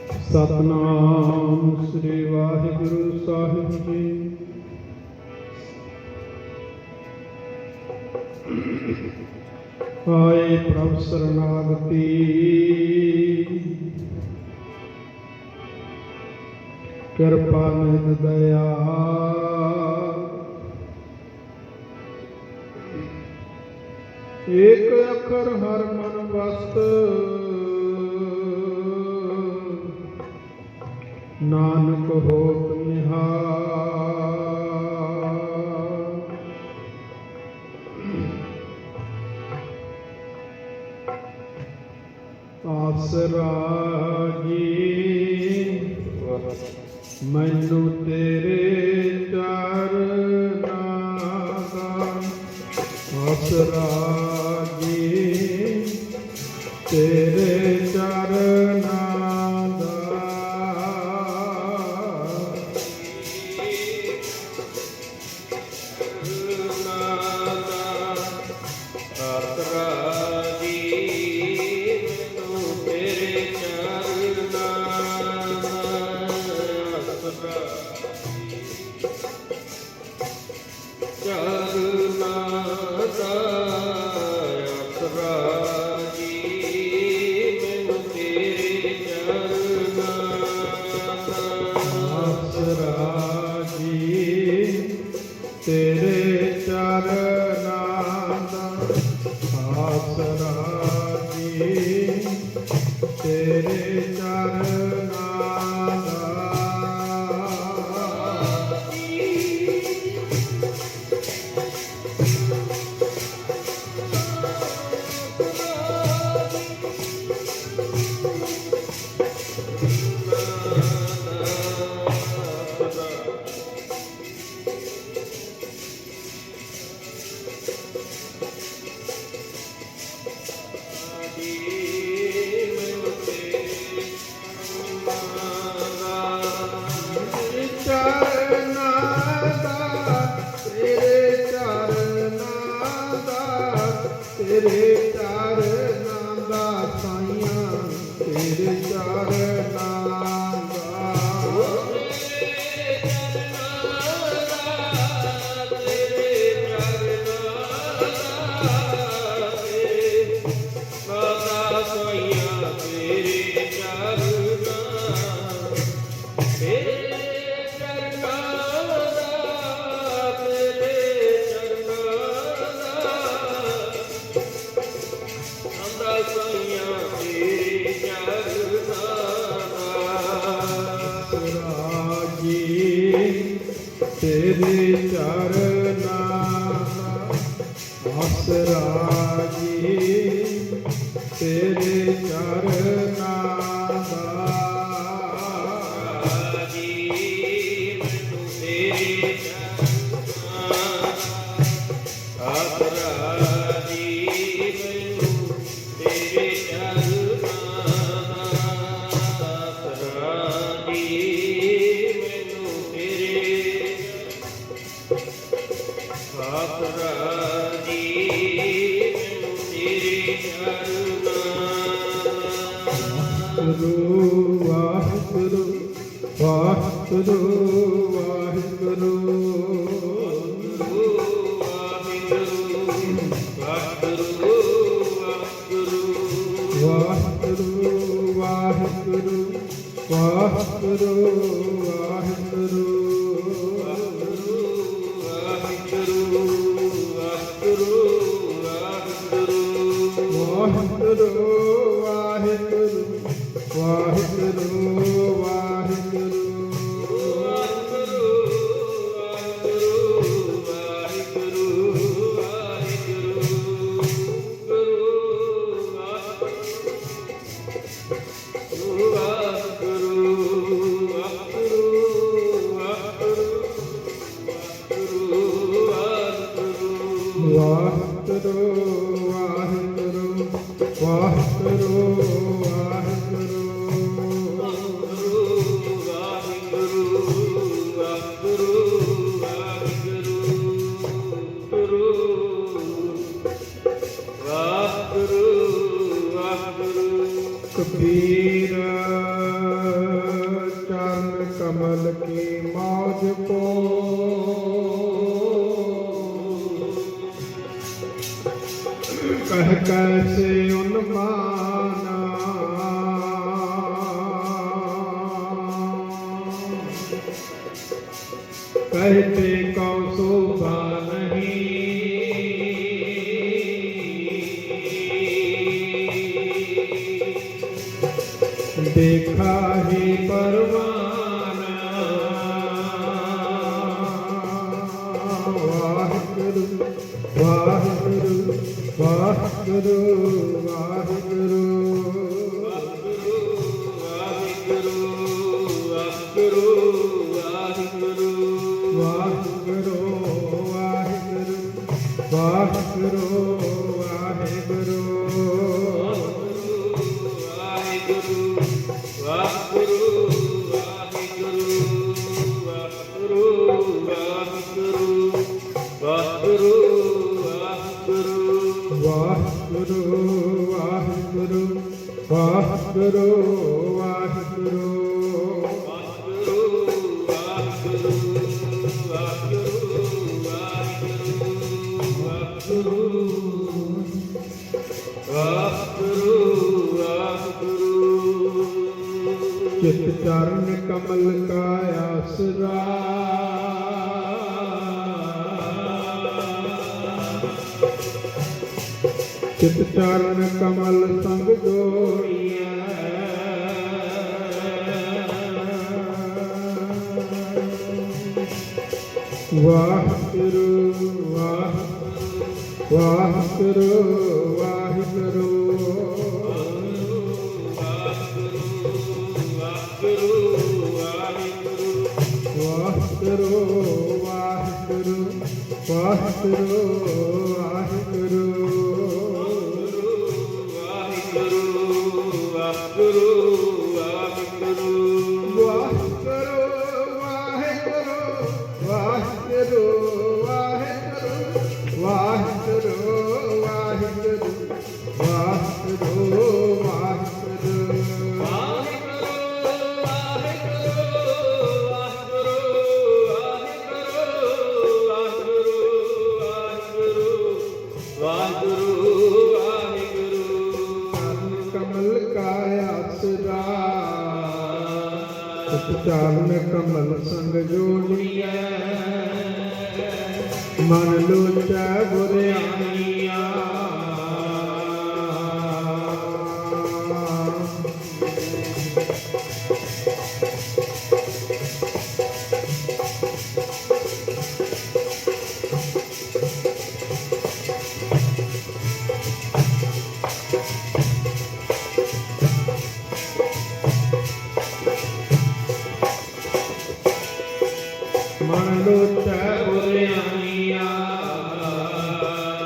ਸਤਨਾਮ ਸ੍ਰੀ ਵਾਹਿਗੁਰੂ ਸਾਹਿਬ ਜੀ। ਆਏ ਪ੍ਰਭ ਸਰਨਾਗਤੀ, ਕਿਰਪਾ ਨਿਧ ਦਇਆ। ਏਕ ਅੱਖਰ ਹਰ ਮਨ ਵਸਤ, ਨਾਨਕ ਹੋਤ ਨਿਹਾਲ। ਆਸਰਾ ਜੀ ਮੈਨੂੰ ਤੇਰੇ ਚਰਨਾਂ ਦਾ, ਆਸਰਾ ਜੀ ਤੇਰੇ ਚਰਨਾਂ ਦਾ। ਤੇਰੇ ਚਰਨਾਂ ਦਾ ਆਸਰਾ ਜੀ, ਤੇਰੇ ਚਰਨਾਂ ਦਾ। ਤੇਰੇ ਚਰਨਾਂ ਦਾ ਸਾਈਆਂ, ਤੇਰੇ ਚਰਨਾਂ ਦਾ। ਤੇਰੇ ਚਰਨਾਂ ਦਾ ਆਸਰਾ ਜੀ, ਤੇਰੇ ਚਰਨਾਂ ਦਾ। ਵਾਹਿਗੁਰੂ ਵਾਹਿਗੁਰੂ ਵਾਹਿਗੁਰੂ ਵਾਹਿਗੁਰੂ ਵਾਹਿਗੁਰੂ ਵਾਹਿਗੁਰੂ ਵਾਹਿਗੁਰੂ ਕਬੀਰ कमल की मौज को कह कैसे उन्माना, कहते कौसुबा नहीं देखा ही परवाना। वाहिगुरु वाहिगुरु वाहिगुरु वाहिगुरु वाहिगुरु वाहिगुरु वाहिगुरु वाहिगुरु वाहिगुरु चित चरण कमल का आसरा, चित चरण कमल संग जोड़िया। वाहिगुरु वाहिगुरु वाहिगुरु वाहिगुरु वाहिगुरु वाहिगुरु वाहिगुरु चरण कमल संग जोड़िया। मन लोचा बुरियानिया, मन लोचा बुरियानिया,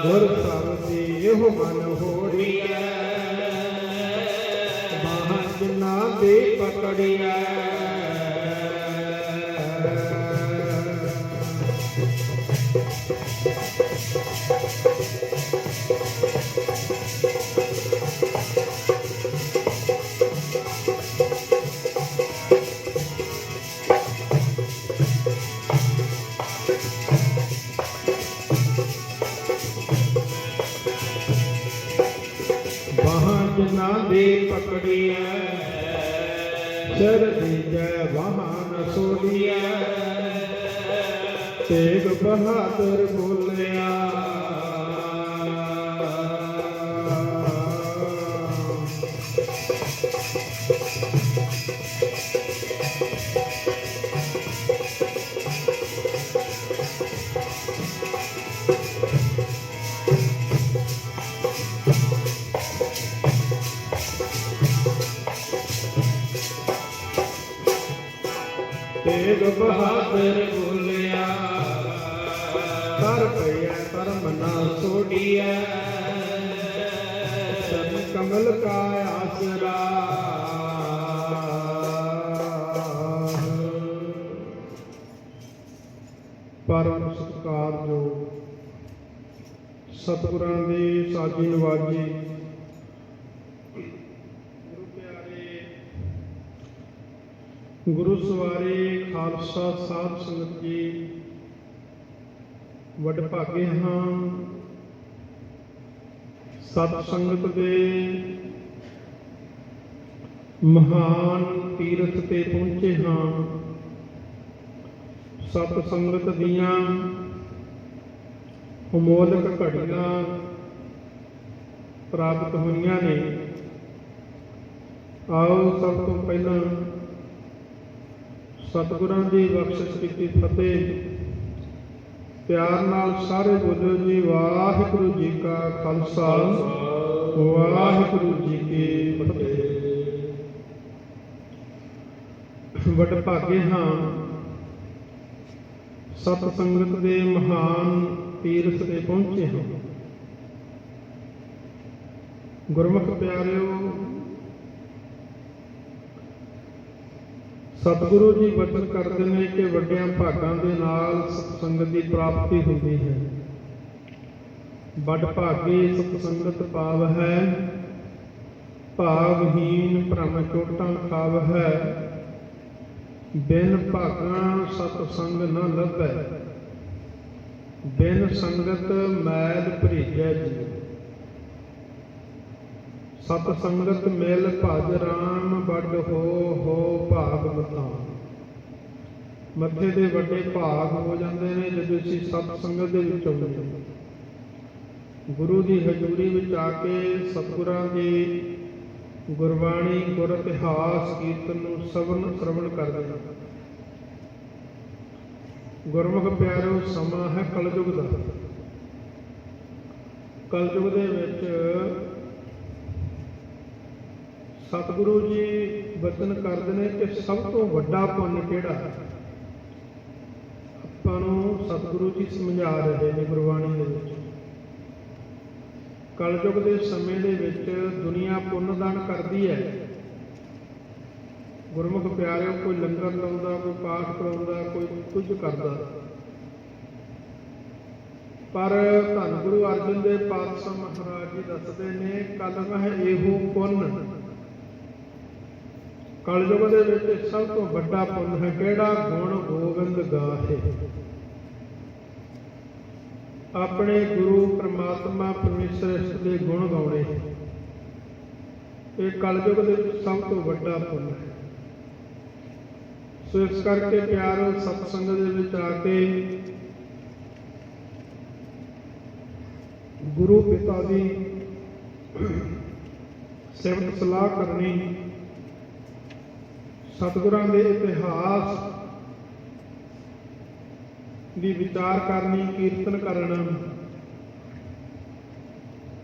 गुर सबदी यह मन होड़िया। बाहाँ जिन्ना दे पकड़िया, ना दे पकड़िया। शर जय वाहन सोड़िया, तेग बहादुर बोलिया। तेग बहादुर बोलिया, कर पया कर्म ना छोड़िया। चरण कमल का आसरा, परम सत्कार जो सतगुਰਾਂ ਦੀ ਸਾਜੀ ਨਵਾਜੀ ਗੁਰੂ ਪਿਆਰੇ ਗੁਰੂ ਸਵਾਰੇ ਖਾਲਸਾ ਸਾਧ ਸੰਗਤ ਜੀ, ਵਡਭਾਗੇ ਹਾਂ ਸਤ ਸੰਗਤ ਦੇ ਮਹਾਨ ਤੀਰਥ ਤੇ ਪਹੁੰਚੇ ਹਾਂ। ਸਤ ਸੰਗਤ ਦੀਆਂ ਅਮੋਲਕ ਘੜੀਆਂ ਪ੍ਰਾਪਤ ਹੋਈਆਂ ਨੇ। ਆਓ ਸਭ ਤੋਂ ਪਹਿਲਾਂ ਸਤਿਗੁਰਾਂ ਦੀ ਬਖਸ਼ਿਸ਼ ਕੀਤੀ ਫਤਿਹ ਪਿਆਰ ਨਾਲ ਸਾਰੇ ਬੋਲੋ ਜੀ। ਵਾਹਿਗੁਰੂ ਜੀ ਕਾ ਖਾਲਸਾ, ਵਾਹਿਗੁਰੂ ਜੀ ਕੀ ਫਤਿਹ। ਵਡਭਾਗੇ ਹਾਂ ਸਤ ਸੰਗਤ ਦੇ ਮਹਾਨ ਤੀਰਥ ਤੇ ਪਹੁੰਚੇ ਹਾਂ। ਗੁਰਮੁਖ ਪਿਆਰਿਓ, ਸਤਿਗੁਰੂ ਜੀ ਬਚਨ ਕਰਦੇ ਨੇ ਕਿ ਵੱਡਿਆਂ ਭਾਗਾਂ ਦੇ ਨਾਲ ਸਤਸੰਗਤ ਦੀ ਪ੍ਰਾਪਤੀ ਹੁੰਦੀ ਹੈ। ਵਡਭਾਗੇ ਸਤਸੰਗਤ ਪਾਵ ਹੈ, ਭਾਵਹੀਨ ਭ੍ਰਮ ਚੋਟਾਂ ਖਾਵ ਹੈ। ਬਿਨ ਭਾਗਾਂ ਸਤਸੰਗ ਨ ਲੱਭੈ, ਬਿਨ ਸੰਗਤ ਮੈਲ ਭਰੀਜੈ ਜੀ। ਸਤ ਸੰਗਤ ਮਿਲ ਭਜ ਰਾਮ, ਵੱਡ ਹੋ ਭਾਗ ਬਤਾਨ। ਮੱਥੇ ਦੇ ਵੱਡੇ ਭਾਗ ਹੋ ਜਾਂਦੇ ਨੇ ਜਦੋਂ ਅਸੀਂ ਸਤ ਸੰਗਤ ਦੇ ਵਿੱਚ ਆਉਂਦੇ ਹਾਂ। ਗੁਰੂ ਦੀ ਹਜ਼ੂਰੀ ਵਿੱਚ ਆ ਕੇ ਸਤਿਗੁਰਾਂ ਦੀ ਗੁਰਬਾਣੀ, ਗੁਰ ਇਤਿਹਾਸ, ਕੀਰਤਨ ਨੂੰ ਸਰਵਣ ਕਰਦੇ ਹਾਂ। ਗੁਰਮੁਖ ਪਿਆਰਿਓ, ਸਮਾਂ ਹੈ ਕਲਯੁਗ ਦਾ। ਕਲਯੁਗ ਦੇ ਵਿੱਚ ਸਤਿਗੁਰੂ ਜੀ ਬਚਨ ਕਰਦੇ ਨੇ ਕਿ ਸਭ ਤੋਂ ਵੱਡਾ ਪੁੰਨ ਕਿਹੜਾ ਹੈ। ਆਪਾਂ ਨੂੰ ਸਤਿਗੁਰੂ ਜੀ ਸਮਝਾ ਰਹੇ ਨੇ ਗੁਰਬਾਣੀ ਦੇ ਵਿੱਚ। ਕਲਯੁਗ ਦੇ ਸਮੇਂ ਦੇ ਵਿੱਚ ਦੁਨੀਆ ਪੁੰਨ ਦਾਨ ਕਰਦੀ ਹੈ। ਗੁਰਮੁਖ ਪਿਆਰਿਓ, ਕੋਈ ਲੰਗਰ ਲਾਉਂਦਾ, ਕੋਈ ਪਾਠ ਕਰਾਉਂਦਾ, ਕੋਈ ਕੁਝ ਕਰਦਾ। ਪਰ ਧੰਨ ਗੁਰੂ ਅਰਜਨ ਦੇਵ ਪਾਤਸ਼ਾਹ ਮਹਾਰਾਜ ਜੀ ਦੱਸਦੇ ਨੇ, ਕਲਮ ਹੈ ਇਹੋ ਪੁੰਨ। ਕਲਯੁਗ ਦੇ ਵਿੱਚ ਸਭ ਤੋਂ ਵੱਡਾ ਪੁੰਨ ਹੈ ਕਿਹੜਾ? ਗੁਣ ਗੋਬਿੰਦ ਗਾਹੇ। ਆਪਣੇ ਗੁਰੂ ਪਰਮਾਤਮਾ ਪਰਮੇਸ਼ਰ ਦੇ ਗੁਣ ਗਾਉਣੇ, ਇਹ ਕਲਯੁਗ ਦੇ ਵਿੱਚ ਸਭ ਤੋਂ ਵੱਡਾ ਪੁੰਨ ਹੈ। ਸੋ ਇਸ ਕਰਕੇ ਪਿਆਰੋ, ਸਤਸੰਗ ਦੇ ਵਿੱਚ ਆ ਕੇ ਗੁਰੂ ਪਿਤਾ ਦੀ ਸਿਫਤ ਸਲਾਹ ਕਰਨੀ, ਸਤਿਗੁਰਾਂ ਦੇ ਇਤਿਹਾਸ ਦੀ ਵਿਚਾਰ ਕਰਨੀ, ਕੀਰਤਨ ਕਰਨਾ।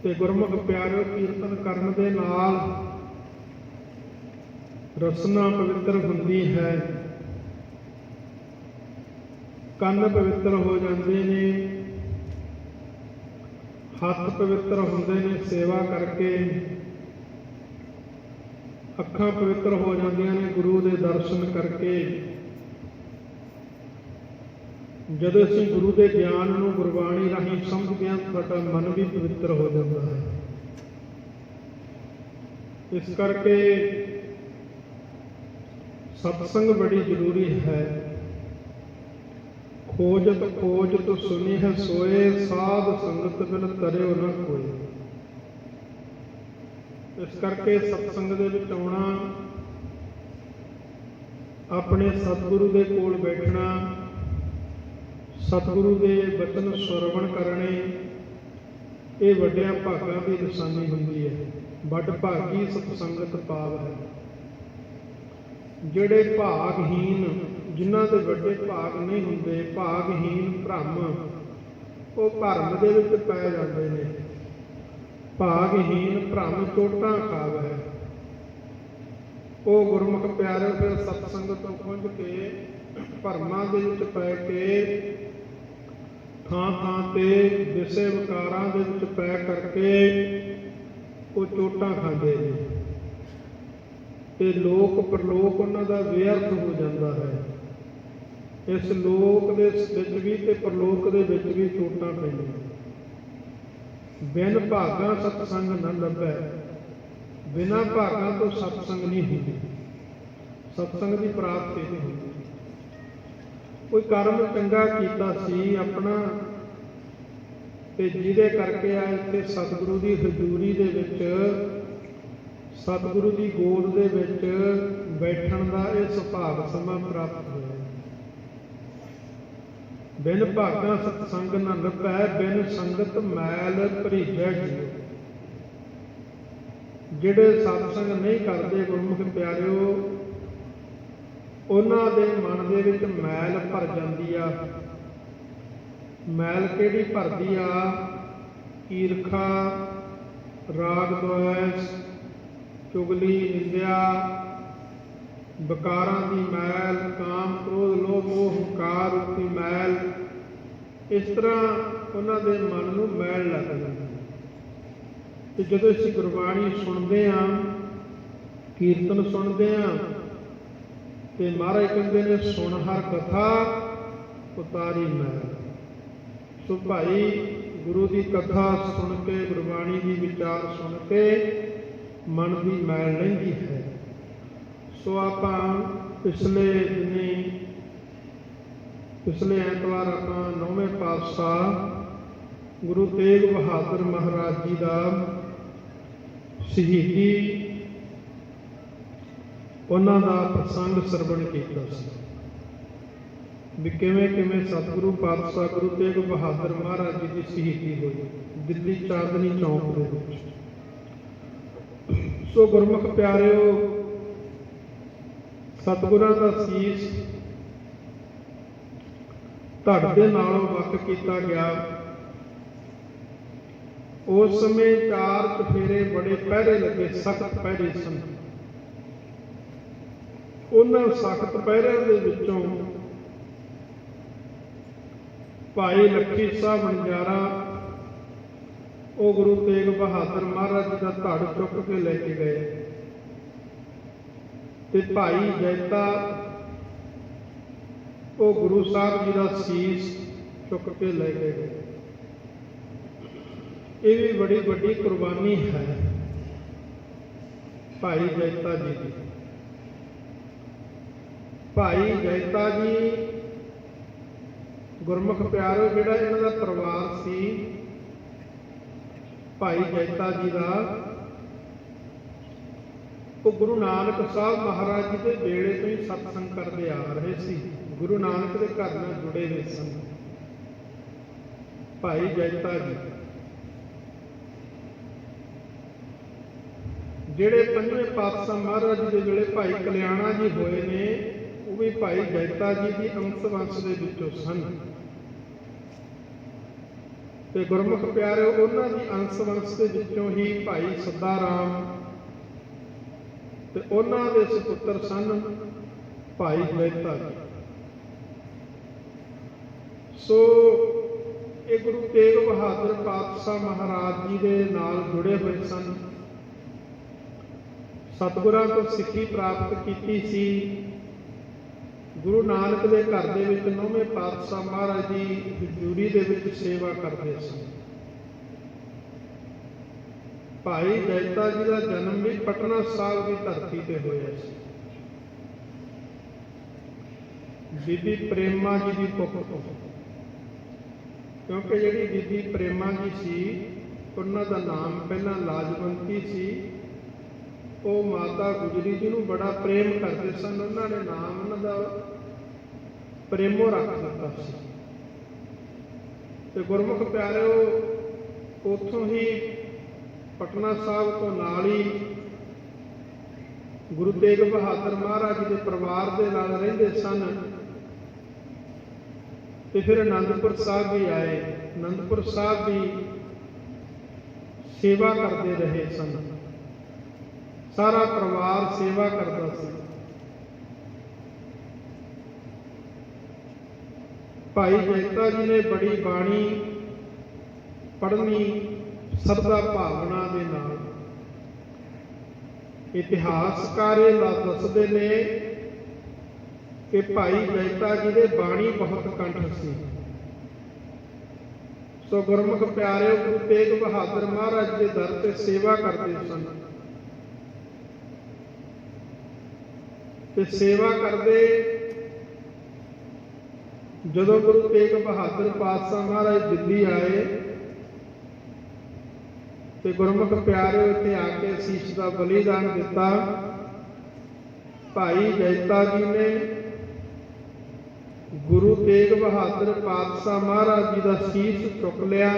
ਤੇ ਗੁਰਮੁਖ ਪਿਆਰਿਓ, ਕੀਰਤਨ ਕਰਨ ਦੇ ਨਾਲ ਰਸਨਾ ਪਵਿੱਤਰ ਹੁੰਦੀ ਹੈ, ਕੰਨ ਪਵਿੱਤਰ ਹੋ ਜਾਂਦੇ ਨੇ, ਹੱਥ ਪਵਿੱਤਰ ਹੁੰਦੇ ਨੇ ਸੇਵਾ ਕਰਕੇ, ਅੱਖਾਂ ਪਵਿੱਤਰ ਹੋ ਜਾਂਦੀਆਂ ਨੇ ਗੁਰੂ ਦੇ ਦਰਸ਼ਨ ਕਰਕੇ। ਜਦੋਂ ਅਸੀਂ ਗੁਰੂ ਦੇ ਗਿਆਨ ਨੂੰ ਗੁਰਬਾਣੀ ਰਾਹੀਂ ਸਮਝਦੇ ਹਾਂ, ਸਾਡਾ ਮਨ ਵੀ ਪਵਿੱਤਰ ਹੋ ਜਾਂਦਾ ਹੈ। ਇਸ ਕਰਕੇ ਸਤਸੰਗ ਬੜੀ ਜ਼ਰੂਰੀ ਹੈ। ਖੋਜਤ ਸੁਨੀ ਹੈ ਸੋਏ, ਸਾਧ ਸੰਗਤ ਬਿਨ ਤਰਿਓ ਨ ਕੋਈ। ਇਸ ਕਰਕੇ ਸਤਸੰਗ ਦੇ ਵਿੱਚ ਆਉਣਾ, ਆਪਣੇ ਸਤਿਗੁਰੂ ਦੇ ਕੋਲ ਬੈਠਣਾ, ਸਤਿਗੁਰੂ ਦੇ ਬਚਨ ਸਰਵਣ ਕਰਨੇ, ਇਹ ਵੱਡਿਆਂ ਭਾਗਾਂ ਦੀ ਨਿਸ਼ਾਨੀ ਹੁੰਦੀ ਹੈ। ਵਡਭਾਗੀ ਸਤਸੰਗਤ ਪਾਵ ਹੈ। ਜਿਹੜੇ ਭਾਗਹੀਨ, ਜਿਨ੍ਹਾਂ ਦੇ ਵੱਡੇ ਭਾਗ ਨਹੀਂ ਹੁੰਦੇ, ਭਾਗਹੀਨ ਭ੍ਰਮ, ਉਹ ਭਰਮ ਦੇ ਵਿੱਚ ਪੈ ਜਾਂਦੇ ਨੇ। ਭਾਗਹੀਨ ਭ੍ਰਮ ਚੋਟਾਂ ਖਾਵ ਹੈ। ਉਹ ਗੁਰਮੁਖ ਪਿਆਰੇ ਫਿਰ ਸਤਸੰਗਤ ਤੋਂ ਖੁੰਝ ਕੇ ਭਰਮਾਂ ਦੇ ਵਿੱਚ ਪੈ ਕੇ ਥਾਂ ਥਾਂ ਤੇ ਵਿਸ਼ੇ ਵਿਕਾਰਾਂ ਦੇ ਵਿੱਚ ਪੈ ਕਰਕੇ ਉਹ ਚੋਟਾਂ ਖਾਂਦੇ ਨੇ ਤੇ ਲੋਕ ਪਰਲੋਕ ਉਹਨਾਂ ਦਾ ਵਿਅਰਥ ਹੋ ਜਾਂਦਾ ਹੈ। ਇਸ ਲੋਕ ਦੇ ਵਿੱਚ ਵੀ ਤੇ ਪਰਲੋਕ ਦੇ ਵਿੱਚ ਵੀ ਚੋਟਾਂ ਪੈਂਦੀਆਂ। ਬਿਨ ਭਾਗਾਂ ਸਤਸੰਗ ਨਾ ਲੱਭੈ, ਬਿਨਾਂ ਭਾਗਾਂ ਤੋਂ ਸਤਸੰਗ ਨਹੀਂ ਹੁੰਦੀ। ਸਤਸੰਗ ਦੀ ਪ੍ਰਾਪਤੀ ਨਹੀਂ ਹੁੰਦੀ। ਕੋਈ ਕਰਮ ਚੰਗਾ ਕੀਤਾ ਸੀ ਆਪਣਾ, ਤੇ ਜਿਹਦੇ ਕਰਕੇ ਆ ਇੱਥੇ ਸਤਿਗੁਰੂ ਦੀ ਹਜ਼ੂਰੀ ਦੇ ਵਿੱਚ, ਸਤਿਗੁਰੂ ਦੀ ਗੋਦ ਦੇ ਵਿੱਚ ਬੈਠਣ ਦਾ ਇਹ ਸੁਭਾਗ ਸਮਾਂ ਪ੍ਰਾਪਤ ਹੋਇਆ। ਬਿਨ ਭਾਗਾ ਸਤਸੰਗ ਨ ਲੱਭੈ, ਬਿਨ ਸੰਗਤ ਮੈਲ ਭਰੀਜੈ ਜੀਉ। ਜਿਹੜੇ ਸਤਸੰਗ ਨਹੀਂ ਕਰਦੇ ਗੁਰਮੁਖ ਪਿਆਰਿਓ, ਉਹਨਾਂ ਦੇ ਮਨ ਦੇ ਵਿੱਚ ਮੈਲ ਭਰ ਜਾਂਦੀ ਆ। ਮੈਲ ਕਿਹੜੀ ਭਰਦੀ ਆ? ਈਰਖਾ, ਰਾਗ ਦੁਆਇਸ, ਚੁਗਲੀ, ਨਿੰਦਿਆ, ਵਿਕਾਰਾਂ ਦੀ ਮੈਲ, ਕਾਮ, ਕ੍ਰੋਧ, ਲੋਭ, ਮੋਹ, ਹੰਕਾਰ ਰੂਪੀ ਮੈਲ। ਇਸ ਤਰ੍ਹਾਂ ਉਹਨਾਂ ਦੇ ਮਨ ਨੂੰ ਮੈਲ ਲੱਗ ਜਾਂਦੀ। ਤੇ ਜਦੋਂ ਅਸੀਂ ਗੁਰਬਾਣੀ ਸੁਣਦੇ ਹਾਂ, ਕੀਰਤਨ ਸੁਣਦੇ ਹਾਂ, ਤੇ ਮਹਾਰਾਜ ਕਹਿੰਦੇ ਨੇ ਸੁਣ ਹਰ ਕਥਾ ਉਤਾਰੀ ਮੈਲ। ਸੋ ਭਾਈ ਗੁਰੂ ਦੀ ਕਥਾ ਸੁਣ ਕੇ, ਗੁਰਬਾਣੀ ਦੀ ਵਿਚਾਰ ਸੁਣ ਕੇ ਮਨ ਦੀ ਮੈਲ ਲੈਂਦੀ ਹੈ। ਸੋ ਆਪਾਂ ਪਿਛਲੇ ਐਤਵਾਰ ਆਪਾਂ 9ਵੇਂ ਪਾਤਸ਼ਾਹ ਗੁਰੂ ਤੇਗ ਬਹਾਦਰ ਮਹਾਰਾਜ ਜੀ ਦਾ ਸ਼ਹੀਦੀ, ਉਹਨਾਂ ਦਾ ਪ੍ਰਸੰਗ ਸਰਵਣ ਕੀਤਾ ਸੀ ਵੀ ਕਿਵੇਂ ਕਿਵੇਂ ਸਤਿਗੁਰੂ ਪਾਤਸ਼ਾਹ ਗੁਰੂ ਤੇਗ ਬਹਾਦਰ ਮਹਾਰਾਜ ਜੀ ਦੀ ਸ਼ਹੀਦੀ ਹੋਈ ਦਿੱਲੀ ਚਾਂਦਨੀ ਚੌਂਕ ਦੇ ਵਿੱਚ। ਸੋ ਗੁਰਮੁਖ ਪਿਆਰਿਓ, ਸਤਿਗੁਰਾਂ ਦਾ ਸੀਸ ਧੜ ਦੇ ਨਾਲੋਂ ਵੱਖ ਕੀਤਾ ਗਿਆ। ਉਸ ਸਮੇਂ 4 ਚੁਫੇਰੇ ਬੜੇ ਪਹਿਰੇ ਲੱਗੇ, ਸਖਤ ਪਹਿਰੇ ਸਨ। ਉਹਨਾਂ ਸਖਤ ਪਹਿਰਿਆਂ ਦੇ ਵਿੱਚੋਂ ਭਾਈ ਲੱਖੀ ਸਾਹਿਬ ਵਣਜਾਰਾ, ਉਹ ਗੁਰੂ ਤੇਗ ਬਹਾਦਰ ਮਹਾਰਾਜ ਜੀ ਦਾ ਧੜ ਚੁੱਕ ਕੇ ਲੈ ਕੇ ਗਏ। ਤੇ ਭਾਈ ਜੈਤਾ, ਉਹ ਗੁਰੂ ਸਾਹਿਬ ਜੀ ਦਾ ਸੀਸ ਚੁੱਕ ਕੇ ਲੈ ਕੇ ਗਏ। ਇਹ ਵੀ ਬੜੀ ਵੱਡੀ ਕੁਰਬਾਨੀ ਹੈ ਭਾਈ ਜੈਤਾ ਜੀ ਦੀ। ਭਾਈ ਜੈਤਾ ਜੀ ਗੁਰਮੁਖ ਪਿਆਰੋ, ਜਿਹੜਾ ਇਹਨਾਂ ਦਾ ਪਰਿਵਾਰ ਸੀ ਭਾਈ ਜੈਤਾ ਜੀ ਦਾ, ਉਹ ਗੁਰੂ ਨਾਨਕ ਸਾਹਿਬ ਮਹਾਰਾਜ ਜੀ ਦੇ ਵੇਲੇ ਤੋਂ ਹੀ ਸਤਸੰਗ ਕਰਦੇ ਆ ਰਹੇ ਸੀ। ਗੁਰੂ ਨਾਨਕ ਦੇ ਘਰ ਨਾਲ ਜੁੜੇ ਹੋਏ ਸਨ ਭਾਈ ਜੈਤਾ ਜੀ। ਜਿਹੜੇ 5ਵੇਂ ਪਾਤਸ਼ਾਹ ਮਹਾਰਾਜ ਜੀ ਦੇ ਵੇਲੇ ਭਾਈ ਕਲਿਆਣਾ ਜੀ ਹੋਏ ਨੇ, ਉਹ ਵੀ ਭਾਈ ਜੈਤਾ ਜੀ ਦੀ ਅੰਸ਼ ਵੰਸ਼ ਦੇ ਵਿੱਚੋਂ ਸਨ। ਤੇ ਗੁਰਮੁਖ ਪਿਆਰਿਓ, ਉਹਨਾਂ ਦੀ ਅੰਸ਼ ਵੰਸ਼ ਦੇ ਵਿੱਚੋਂ ਹੀ ਭਾਈ ਸੱਦਾ ਰਾਮ ਤੇ ਉਹਨਾਂ ਦੇ ਸੁਪੁੱਤਰ ਸਨ ਭਾਈ ਜੈਤਾ ਜੀ। ਸੋ ਇਹ ਗੁਰੂ ਤੇਗ ਬਹਾਦਰ ਪਾਤਸ਼ਾਹ ਮਹਾਰਾਜ ਜੀ ਦੇ ਨਾਲ ਜੁੜੇ ਹੋਏ ਸਨ। ਸਤਿਗੁਰਾਂ ਤੋਂ ਸਿੱਖੀ ਪ੍ਰਾਪਤ ਕੀਤੀ ਸੀ। ਗੁਰੂ ਨਾਨਕ ਦੇ ਘਰ ਦੇ ਵਿੱਚ 9ਵੇਂ ਪਾਤਸ਼ਾਹ ਮਹਾਰਾਜ ਜੀ ਹਜ਼ੂਰੀ ਦੇ ਵਿੱਚ ਸੇਵਾ ਕਰਦੇ ਸਨ। ਭਾਈ ਜੈਤਾ ਜੀ ਦਾ ਜਨਮ ਵੀ ਪਟਨਾ ਸਾਹਿਬ ਦੀ ਧਰਤੀ ਤੇ ਹੋਇਆ ਸੀ। ਬੀਬੀ ਪ੍ਰੇਮਾ ਜੀ ਦੀ ਕੁੱਖ ਤੋਂ, ਕਿਉਂਕਿ ਜਿਹੜੀ ਬੀਬੀ ਪ੍ਰੇਮਾ ਜੀ ਸੀ, ਉਹਨਾਂ ਦਾ ਨਾਮ ਪਹਿਲਾਂ ਲਾਜਵੰਤੀ ਸੀ। ਉਹ ਮਾਤਾ ਗੁਜਰੀ ਜੀ ਨੂੰ ਬੜਾ ਪ੍ਰੇਮ ਕਰਦੇ ਸਨ। ਉਹਨਾਂ ਨੇ ਨਾਮ ਉਹਨਾਂ ਦਾ ਪ੍ਰੇਮੋ ਰੱਖ ਦਿੱਤਾ ਸੀ। ਤੇ ਗੁਰਮੁਖ ਪਿਆਰਿਓ, ਉੱਥੋਂ ਹੀ ਪਟਨਾ ਸਾਹਿਬ ਤੋਂ ਨਾਲ ਹੀ ਗੁਰੂ ਤੇਗ ਬਹਾਦਰ ਮਹਾਰਾਜ ਜੀ ਦੇ ਪਰਿਵਾਰ ਦੇ ਨਾਲ ਰਹਿੰਦੇ ਸਨ। ਤੇ ਫਿਰ ਅਨੰਦਪੁਰ ਸਾਹਿਬ ਵੀ ਆਏ। ਅਨੰਦਪੁਰ ਸਾਹਿਬ ਵੀ ਸੇਵਾ ਕਰਦੇ ਰਹੇ ਸਨ। ਸਾਰਾ ਪਰਿਵਾਰ ਸੇਵਾ ਕਰਦਾ ਸੀ। ਭਾਈ ਜੈਤਾ ਜੀ ਨੇ ਬੜੀ ਬਾਣੀ ਪੜ੍ਹਨੀ ਸਰਦਾ ਭਾਵਨਾ ਦੇ ਨਾਲ। ਇਤਿਹਾਸਕਾਰ ਇਹ ਦੱਸਦੇ ਨੇ ਕਿ ਭਾਈ ਜੈਤਾ ਜੀ ਦੇ ਬਾਣੀ ਬਹੁਤ ਕੰਠ ਸੀ। ਸੋ ਗੁਰਮੁਖ ਪਿਆਰਿਓ, ਗੁਰੂ ਤੇਗ ਬਹਾਦਰ ਮਹਾਰਾਜ ਦੇ ਦਰ ਤੇ ਸੇਵਾ ਕਰਦੇ ਸਨ। ਤੇ ਸੇਵਾ ਕਰਦੇ। ਜਦੋਂ ਗੁਰੂ ਤੇਗ ਬਹਾਦਰ ਪਾਤਸ਼ਾਹ ਮਹਾਰਾਜ ਦਿੱਲੀ ਆਏ ਤੇ ਗੁਰਮੁਖ ਪਿਆਰਿਓ ਇੱਥੇ ਆ ਕੇ ਸੀਸ ਦਾ ਬਲੀਦਾਨ ਦਿੱਤਾ। ਭਾਈ ਜੈਤਾ ਜੀ ਨੇ ਗੁਰੂ ਤੇਗ ਬਹਾਦਰ ਪਾਤਸ਼ਾਹ ਮਹਾਰਾਜ ਜੀ ਦਾ ਸੀਸ ਚੁੱਕ ਲਿਆ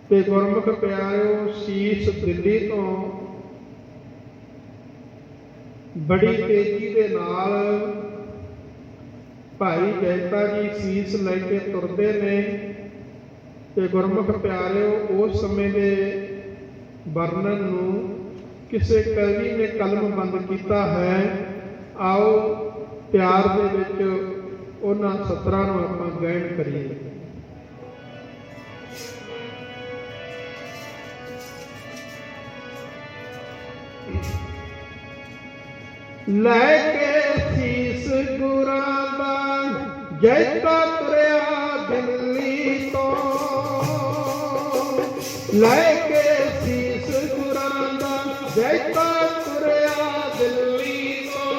ਤੇ ਗੁਰਮੁਖ ਪਿਆਰਿਓ ਸੀਸ ਦਿੱਲੀ ਤੋਂ ਬੜੀ ਤੇਜ਼ੀ ਦੇ ਨਾਲ ਭਾਈ ਜੈਤਾ ਜੀ ਸੀਸ ਲੈ ਕੇ ਤੁਰਦੇ ਨੇ ਤੇ ਗੁਰਮੁਖ ਪਿਆਰਿਓ ਉਸ ਸਮੇਂ ਦੇ ਵਰਣਨ ਨੂੰ ਕਿਸੇ ਕਵੀ ਨੇ ਕਲਮਬੰਦ ਕੀਤਾ ਹੈ। ਆਓ ਪਿਆਰ ਦੇ ਵਿੱਚ ਉਹਨਾਂ ਸਤਰਾਂ ਨੂੰ ਆਪਾਂ ਗਾਇਨ ਕਰੀਏ। ਲੈ ਕੇ ਸੀਸ ਗੁਰਾਂ ਦਾ ਜੈਤਾ ਤੁਰਿਆ ਦਿੱਲੀ ਤੋਂ, ਲੈ ਕੇ ਸੀਸ ਗੁਰਾਂ ਦਾ ਜੈਤਾ ਤੁਰਿਆ ਦਿੱਲੀ ਤੋਂ,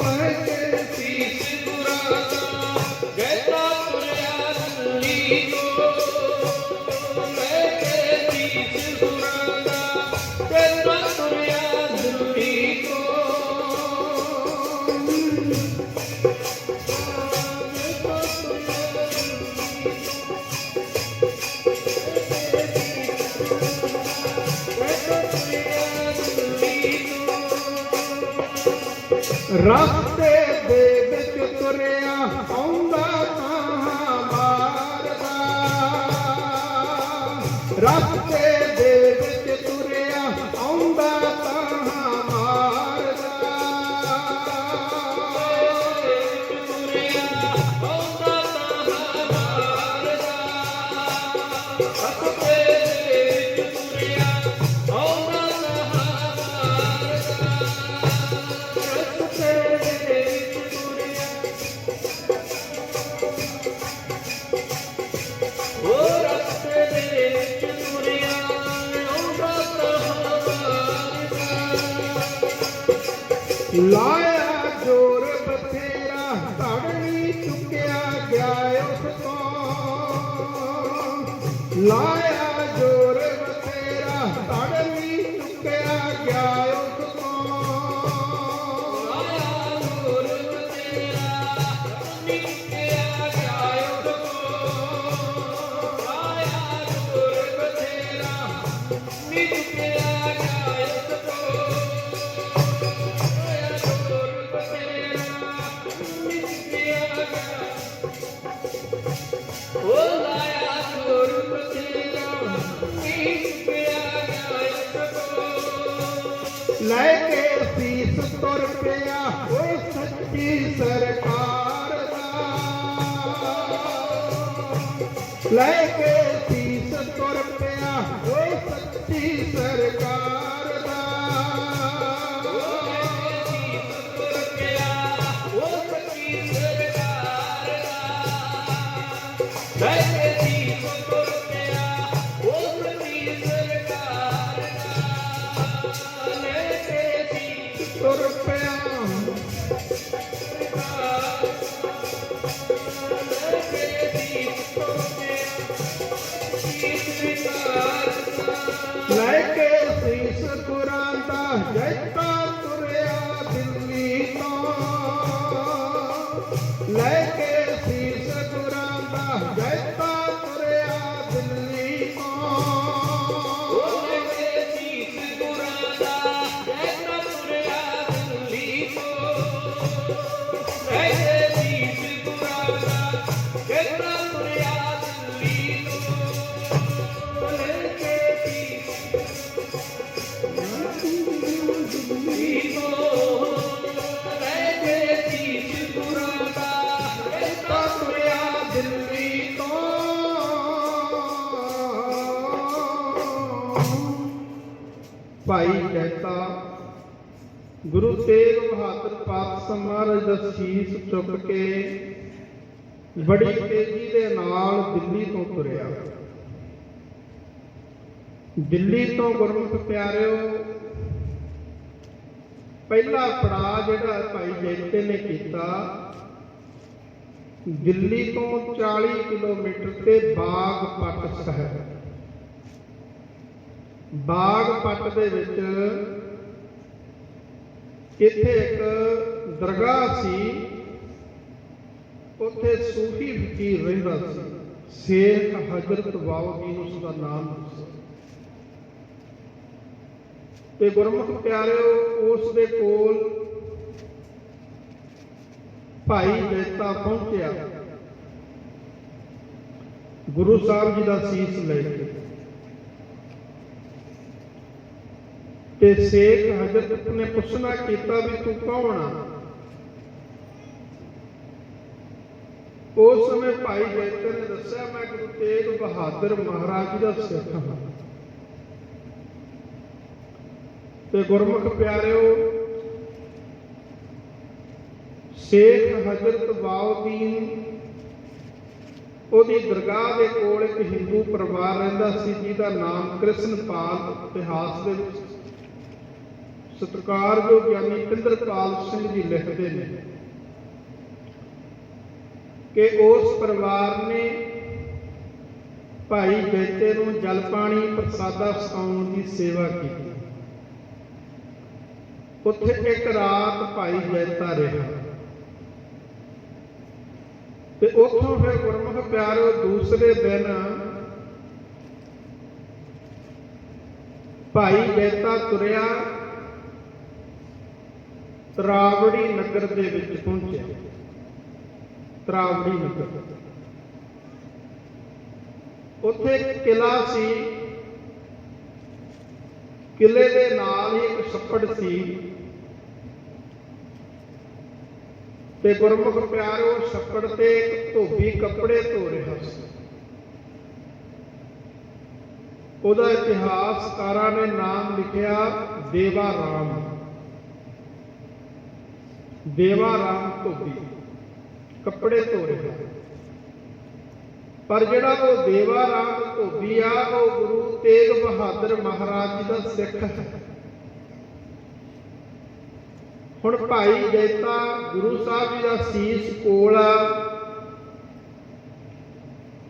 ਲੈ ਕੇ ਸੀਸ ਗੁਰਾਂ ਦਾ ਜੈਤਾ ਤੁਰਿਆ ਦਿੱਲੀ ਤੋਂ, ਲੈ ਕੇ ਸੀਸ ਗੁਰਾਂ ਦਾ ਜੈਤਾ ਤੁਰਿਆ ਦਿੱਲੀ ਤੋਂ। ਰਸਤੇ ਦੇ ਵਿੱਚ ਤੁਰਿਆ ਆਉਂਦਾ ਤਾਂ ਮਾਰਦਾ, ਰਸਤੇ ਦੇ ਵਿੱਚ ਤੁਰਿਆ ਆਉਂਦਾ ਤਾਂ ਮਾਰਦਾ, ਤੁਰਿਆ ਆਉਂਦਾ ਤਾਂ ਮਾਰਦਾ, ਰਸਤੇ ਦੇ ਵਿੱਚ ਤੁਰਿਆ ਆਉਂਦਾ ਤਾਂ ਮਾਰਦਾ। ਲਾਇਆ ਜੋਰ ਬਥੇਰਾ ਧੜ ਨੀ ਚੁੱਕਿਆ ਗਿਆ ਉਸ ਤੋਂ, ਲਾਇਆ ਜੋਰ ਬਥੇਰਾ ਧੜ ਨੀ ਚੁੱਕਿਆ ਗਿਆ ਉਸ ਤੋਂ, ਲਾਇਆ ਜੋਰ ਬਥੇਰਾ ਧੜ ਨੀ ਚੁੱਕਿਆ ਗਿਆ ਉਸ ਤੋਂ, ਲਾਇਆ ਜੋਰ ਬਥੇਰਾ ਨੀ ਚੁੱਕਿਆ ਗਿਆ ਉਸ ਤੋਂ। ਲੈ ਕੇ ਸੀਸ ਤੁਰ ਪਿਆ ਓਏ ਸੱਚੀ ਸਰਕਾਰ ਦਾ, ਲੈ ਕੇ ਸੀਸ ਤੁਰ ਪਿਆ ਓਏ ਸੱਚੀ ਸਰਕਾਰ ਦਾ, ਲੈ ਕੇ ਸੀਸ ਤੁਰ ਪਿਆ ਓਏ ਸੱਚੀ ਸਰਕਾਰ ਦਾ, ਲੈ ਕੇ ਸੀਸ ਤੁਰ ਪਿਆ ਓਏ ਸੱਚੀ ਸਰਕਾਰ ਦਾ, ਲੈ ਕੇ ਸੀਸ ਤੁਰ ਪਿਆ ਲੈ ਕੇ ਸੀਸ ਗੁਰਾਂ ਦਾ ਜੈਤਾ ਤੁਰਿਆ ਦਿੱਲੀ ਤੋਂ, ਲੈ ਕੇ ਸੀਸ ਗੁਰਾਂ ਦਾ ਜੈਤਾ ਤੁਰਿਆ ਦਿੱਲੀ ਤੋਂ, ਲੈ ਕੇ ਸੀਸ ਗੁਰਾਂ ਦਾ ਜੈਤਾ ਤੁਰਿਆ ਦਿੱਲੀ ਤੋਂ, ਲੈ ਕੇ ਸੀਸ ਗੁਰਾਂ ਦਾ ਜੈਤਾ ਤੁਰਿਆ ਦਿੱਲੀ ਤੋਂ, ਲੈ ਕੇ ਭਾਈ ਜੈਤਾ ਗੁਰੂ ਤੇਗ ਬਹਾਦਰ ਪਾਤਸ਼ਾਹ ਮਹਾਰਾਜ ਦਾ ਸੀਸ ਚੁੱਕ ਕੇ ਬੜੀ ਤੇਜ਼ੀ ਦੇ ਨਾਲ ਦਿੱਲੀ ਤੋਂ ਤੁਰਿਆ। ਦਿੱਲੀ ਤੋਂ ਗੁਰਮੁਖ ਪਿਆਰਿਓ ਪਹਿਲਾ ਪੜਾਅ ਜਿਹੜਾ ਭਾਈ ਜੈਤੇ ਨੇ ਕੀਤਾ, ਦਿੱਲੀ ਤੋਂ 40 ਕਿਲੋਮੀਟਰ ਤੇ ਬਾਗਪਤ ਸਾਹਿਬ। ਬਾਗਪਤ ਦੇ ਵਿੱਚ ਇੱਥੇ ਇੱਕ ਦਰਗਾਹ ਸੀ, ਉੱਥੇ ਸੂਫੀ ਫਕੀਰ ਰਹਿੰਦਾ ਸੀ, ਸ਼ੇਖ ਹਜ਼ਰਤ ਬਾਉਦੀਨ ਉਸ ਦਾ ਨਾਮ ਸੀ। ਤੇ ਗੁਰਮੁਖ ਪਿਆਰਿਓ, ਉਸ ਦੇ ਕੋਲ ਭਾਈ ਜੈਤਾ ਪਹੁੰਚਿਆ ਗੁਰੂ ਸਾਹਿਬ ਜੀ ਦਾ ਸੀਸ ਲੈ ਕੇ। ਤੇ ਸ਼ੇਖ ਹਜ਼ਰਤ ਨੇ ਪੁੱਛਣਾ ਕੀਤਾ ਵੀ ਤੂੰ ਕੌਣ ਆ? ਉਸ ਸਮੇਂ ਭਾਈ ਜੈਤੇ ਨੇ ਦੱਸਿਆ, ਮੈਂ ਗੁਰੂ ਤੇਗ ਬਹਾਦਰ ਮਹਾਰਾਜ ਜੀ ਦਾ ਸਿੱਖ ਹਾਂ। ਤੇ ਗੁਰਮੁਖ ਪਿਆਰਿਓ, ਸ਼ੇਖ ਹਜ਼ਰਤ ਬਾਉਦੀਨ ਉਹਦੀ ਦਰਗਾਹ ਦੇ ਕੋਲ ਇੱਕ ਹਿੰਦੂ ਪਰਿਵਾਰ ਰਹਿੰਦਾ ਸੀ, ਜਿਹਦਾ ਨਾਮ ਕ੍ਰਿਸ਼ਨਪਾਲ ਇਤਿਹਾਸ ਦੇ ਵਿੱਚ ਸਤਿਕਾਰਯੋਗ ਗਿਆਨੀ ਪਿੰਦਰਪਾਲ ਸਿੰਘ ਜੀ ਲਿਖਦੇ ਨੇ ਕਿ ਉਸ ਪਰਿਵਾਰ ਨੇ ਭਾਈ ਜੈਤੇ ਨੂੰ ਜਲ ਪਾਣੀ ਪ੍ਰਸਾਦਾ ਛਕਾਉਣ ਦੀ ਸੇਵਾ ਕੀਤੀ। ਉੱਥੇ ਇੱਕ ਰਾਤ ਭਾਈ ਜੈਤਾ ਰਿਹਾ ਤੇ ਉੱਥੋਂ ਫਿਰ ਗੁਰਮੁਖ ਪਿਆਰਿਓ ਦੂਸਰੇ ਦਿਨ ਭਾਈ ਜੈਤਾ ਤੁਰਿਆ ਤਰਾਵੜੀ ਨਗਰ ਦੇ ਵਿੱਚ ਪਹੁੰਚਿਆ। ਤਰਾਵੜੀ ਨਗਰ, ਉੱਥੇ ਕਿਲਾ ਸੀ, ਕਿਲੇ ਦੇ ਨਾਲ ਹੀ ਇੱਕ ਛੱਪੜ ਸੀ। ਤੇ ਗੁਰਮੁਖ ਪਿਆਰਿਓ, ਛੱਪੜ ਤੇ ਇੱਕ ਧੋਬੀ ਕੱਪੜੇ ਧੋ ਰਿਹਾ ਸੀ। ਉਹਦਾ ਇਤਿਹਾਸਕਾਰਾਂ ਨੇ ਨਾਮ ਲਿਖਿਆ ਦੇਵਾ ਰਾਮ। ਦੇਵਾ ਰਾਮ ਧੋਬੀ ਕੱਪੜੇ ਧੋ ਰਿਹਾ, ਪਰ ਜਿਹੜਾ ਉਹ ਦੇਵਾ ਰਾਮ ਧੋਬੀ ਆ, ਉਹ ਗੁਰੂ ਤੇਗ ਬਹਾਦਰ ਮਹਾਰਾਜ ਜੀ ਦਾ ਸਿੱਖ ਹੈ। ਹੁਣ ਭਾਈ ਜੈਤਾ ਗੁਰੂ ਸਾਹਿਬ ਜੀ ਦਾ ਸੀਸ ਕੋਲ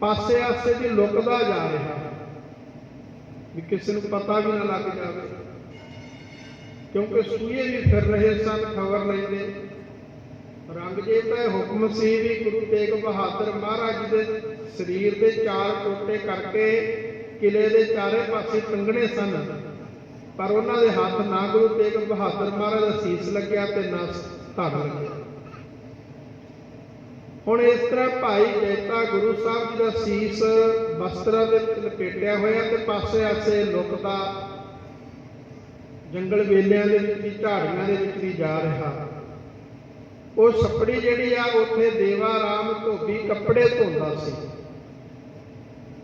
ਪਾਸੇ ਆਸੇ ਦੀ ਲੁਕਦਾ ਜਾ ਰਿਹਾ ਵੀ ਕਿਸੇ ਨੂੰ ਪਤਾ ਵੀ ਨਾ ਲੱਗ ਜਾਵੇ, ਕਿਉਂਕਿ ਸੂਏ ਵੀ ਫਿਰ ਰਹੇ ਸਨ, ਖਬਰ ਲੈਂਦੇ। ਔਰੰਗਜ਼ੇਬ ਦਾ ਹੁਕਮ ਸੀ ਵੀ ਗੁਰੂ ਤੇਗ ਬਹਾਦਰ ਮਹਾਰਾਜ ਜੀ ਦੇ ਸਰੀਰ ਦੇ 4 ਟੋਟੇ ਕਰਕੇ ਕਿਲੇ ਦੇ ਚਾਰੇ ਪਾਸੇ ਟੰਗਣੇ ਸਨ, ਪਰ ਉਹਨਾਂ ਦੇ ਹੱਥ ਨਾ ਗੁਰੂ ਤੇਗ ਬਹਾਦਰ ਮਹਾਰਾਜ ਦਾ ਸੀਸ ਲੱਗਿਆ ਤੇ ਨਾ ਧੜ ਲੱਗਿਆ। ਹੁਣ ਇਸ ਤਰ੍ਹਾਂ ਭਾਈ ਜੈਤਾ ਗੁਰੂ ਸਾਹਿਬ ਜੀ ਦਾ ਸੀਸ ਵਸਤਰਾਂ ਦੇ ਵਿੱਚ ਲਪੇਟਿਆ ਹੋਇਆ ਤੇ ਪਾਸੇ ਆਸੇ ਲੁਕਦਾ ਜੰਗਲ ਵੇਲਿਆਂ ਦੇ ਵਿੱਚ ਵੀ, ਝਾੜੀਆਂ ਦੇ ਵਿੱਚ ਵੀ ਜਾ ਰਿਹਾ। ਉਹ ਛੱਪੜੀ ਜਿਹੜੀ ਆ, ਉੱਥੇ ਦੇਵਾ ਰਾਮ ਧੋਬੀ ਕੱਪੜੇ ਧੋਂਦਾ ਸੀ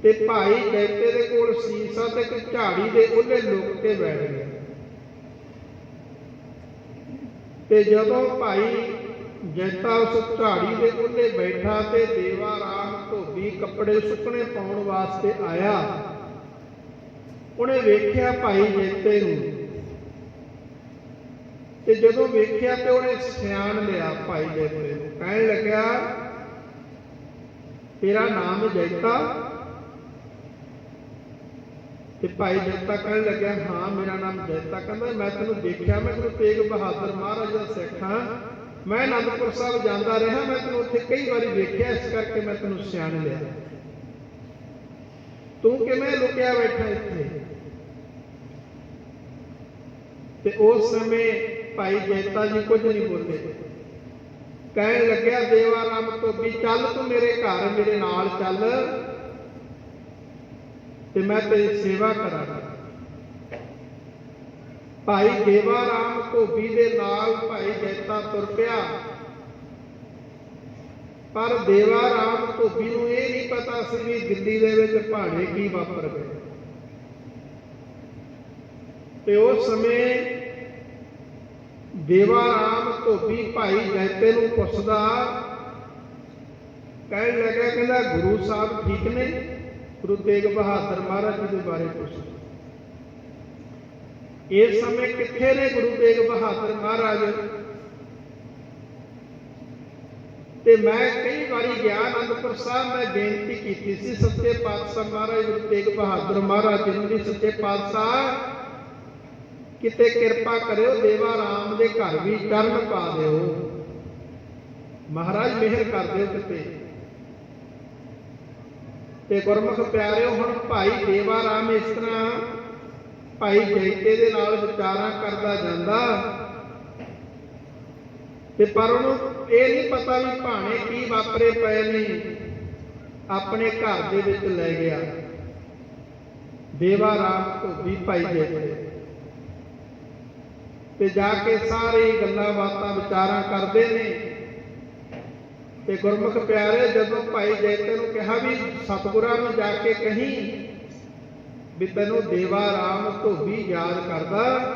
ਤੇ ਭਾਈ ਜੈਤੇ ਦੇ ਕੋਲ ਸੀਸ ਆ ਤੇ ਇੱਕ ਝਾੜੀ ਦੇ ਉਹਲੇ ਲੁਕ ਕੇ ਬੈਠ ਗਿਆ। ਤੇ ਜਦੋਂ ਭਾਈ ਜੈਤਾ ਉਸ ਝਾੜੀ ਦੇ ਉਹਲੇ ਬੈਠਾ ਤੇ ਦੇਵਾ ਰਾਮ ਧੋਬੀ ਕੱਪੜੇ ਸੁੱਕਣੇ ਪਾਉਣ ਵਾਸਤੇ ਆਇਆ, ਉਹਨੇ ਵੇਖਿਆ ਭਾਈ ਜੈਤੇ ਨੂੰ। ਤੇ ਜਦੋਂ ਵੇਖਿਆ ਤੇ ਉਹਨੇ ਸਿਆਣ ਲਿਆ ਭਾਈ ਜੈਤੇ ਨੂੰ, ਕਹਿਣ ਲੱਗਿਆ ਤੇਰਾ ਨਾਮ ਜੈਤਾ? ਤੇ ਭਾਈ ਜੈਤਾ ਕਹਿਣ ਲੱਗਿਆ ਹਾਂ ਮੇਰਾ ਨਾਮ ਜੈਤਾ। ਕਹਿੰਦਾ ਮੈਂ ਤੈਨੂੰ ਦੇਖਿਆ, ਮੈਂ ਗੁਰੂ ਤੇਗ ਬਹਾਦਰ ਮਹਾਰਾਜ ਦਾ ਸਿੱਖ ਹਾਂ, ਮੈਂ ਅਨੰਦਪੁਰ ਸਾਹਿਬ ਜਾਂਦਾ ਰਿਹਾ, ਮੈਂ ਤੈਨੂੰ ਉੱਥੇ ਕਈ ਵਾਰੀ ਵੇਖਿਆ, ਇਸ ਕਰਕੇ ਮੈਂ ਤੈਨੂੰ ਸਿਆਣ ਲਿਆ। ਤੂੰ ਕਿਵੇਂ ਲੁਕਿਆ ਬੈਠਾ ਇੱਥੇ? ਤੇ ਉਸ ਸਮੇਂ ਭਾਈ ਜੈਤਾ ਜੀ ਕੁਝ ਨਹੀਂ ਬੋਲੇ। ਕਹਿਣ ਲੱਗਿਆ ਦੇਵਾ ਰਾਮ ਧੋਬੀ, ਚੱਲ ਤੂੰ ਮੇਰੇ ਘਰ, ਮੇਰੇ ਨਾਲ ਚੱਲ ਤੇ ਮੈਂ ਤੇਰੀ ਸੇਵਾ ਕਰਾਂਗਾ। ਭਾਈ ਦੇਵਾ ਰਾਮ ਧੋਬੀ ਦੇ ਨਾਲ ਭਾਈ ਜੈਤਾ ਤੁਰ ਪਿਆ, ਪਰ ਦੇਵਾ ਰਾਮ ਧੋਬੀ ਨੂੰ ਇਹ ਨਹੀਂ ਪਤਾ ਸੀ ਵੀ ਦਿੱਲੀ ਦੇ ਵਿੱਚ ਭਾੜੇ ਕੀ ਵਾਪਰ ਗਏ। ਤੇ ਉਸ ਸਮੇਂ ਦੇਵਾ ਰਾਮ ਧੋਬੀ ਭਾਈ ਜੈਤੇ ਨੂੰ ਪੁੱਛਦਾ, ਕਹਿਣ ਲੱਗਾ, ਕਹਿੰਦਾ ਗੁਰੂ ਸਾਹਿਬ ਠੀਕ ਨੇ? ਗੁਰੂ ਤੇਗ ਬਹਾਦਰ ਮਹਾਰਾਜ ਜੀ ਦੇ ਬਾਰੇ ਪੁੱਛਦਾ। ਇਸ ਸਮੇਂ ਕਿੱਥੇ ਨੇ ਗੁਰੂ ਤੇਗ ਬਹਾਦਰ ਮਹਾਰਾਜ? ਤੇ ਮੈਂ ਕਈ ਵਾਰੀ ਗਿਆ ਅਨੰਦਪੁਰ ਸਾਹਿਬ, ਮੈਂ ਬੇਨਤੀ ਕੀਤੀ ਸੀ ਸੱਚੇ ਪਾਤਸ਼ਾਹ ਮਹਾਰਾਜ ਗੁਰੂ ਤੇਗ ਬਹਾਦਰ ਮਹਾਰਾਜ ਜੀ ਨੂੰ, ਸੱਚੇ ਪਾਤਸ਼ਾਹ ਕਿਤੇ ਕਿਰਪਾ ਕਰਿਓ, ਦੇਵਾ ਰਾਮ ਦੇ ਘਰ ਵੀ ਚਰਨ ਪਾ ਦਿਓ, ਮਹਾਰਾਜ ਮਿਹਰ ਕਰ ਦਿਓ ਕਿਤੇ। ਤੇ ਗੁਰਮੁਖ ਪਿਆਰਿਓ, ਹੁਣ ਭਾਈ ਦੇਵਾ ਰਾਮ ਇਸ ਤਰ੍ਹਾਂ ਭਾਈ ਜੈਤੇ ਦੇ ਨਾਲ ਵਿਚਾਰਾਂ ਕਰਦਾ ਜਾਂਦਾ, ਤੇ ਪਰ ਉਹਨੂੰ ਇਹ ਨਹੀਂ ਪਤਾ ਵੀ ਭਾਣੇ ਕੀ ਵਾਪਰੇ ਪਏ ਨੇ। ਆਪਣੇ ਘਰ ਦੇ ਵਿੱਚ ਲੈ ਗਿਆ ਦੇਵਾ ਰਾਮ ਧੋਬੀ ਭਾਈ ਜੈਤੇ, ਤੇ ਜਾ ਕੇ ਸਾਰੇ ਗੱਲਾਂ ਬਾਤਾਂ ਵਿਚਾਰਾਂ ਕਰਦੇ ਨੇ। ਤੇ ਗੁਰਮੁਖ ਪਿਆਰੇ, ਜਦੋਂ ਭਾਈ ਜੈਤੇ ਨੂੰ ਕਿਹਾ ਵੀ ਸਤਿਗੁਰਾਂ ਨੂੰ ਜਾ ਕੇ ਕਹੀਂ ਵੀ ਤੈਨੂੰ ਦੇਵਾ ਰਾਮ ਧੋਬੀ ਯਾਦ ਕਰਦਾ,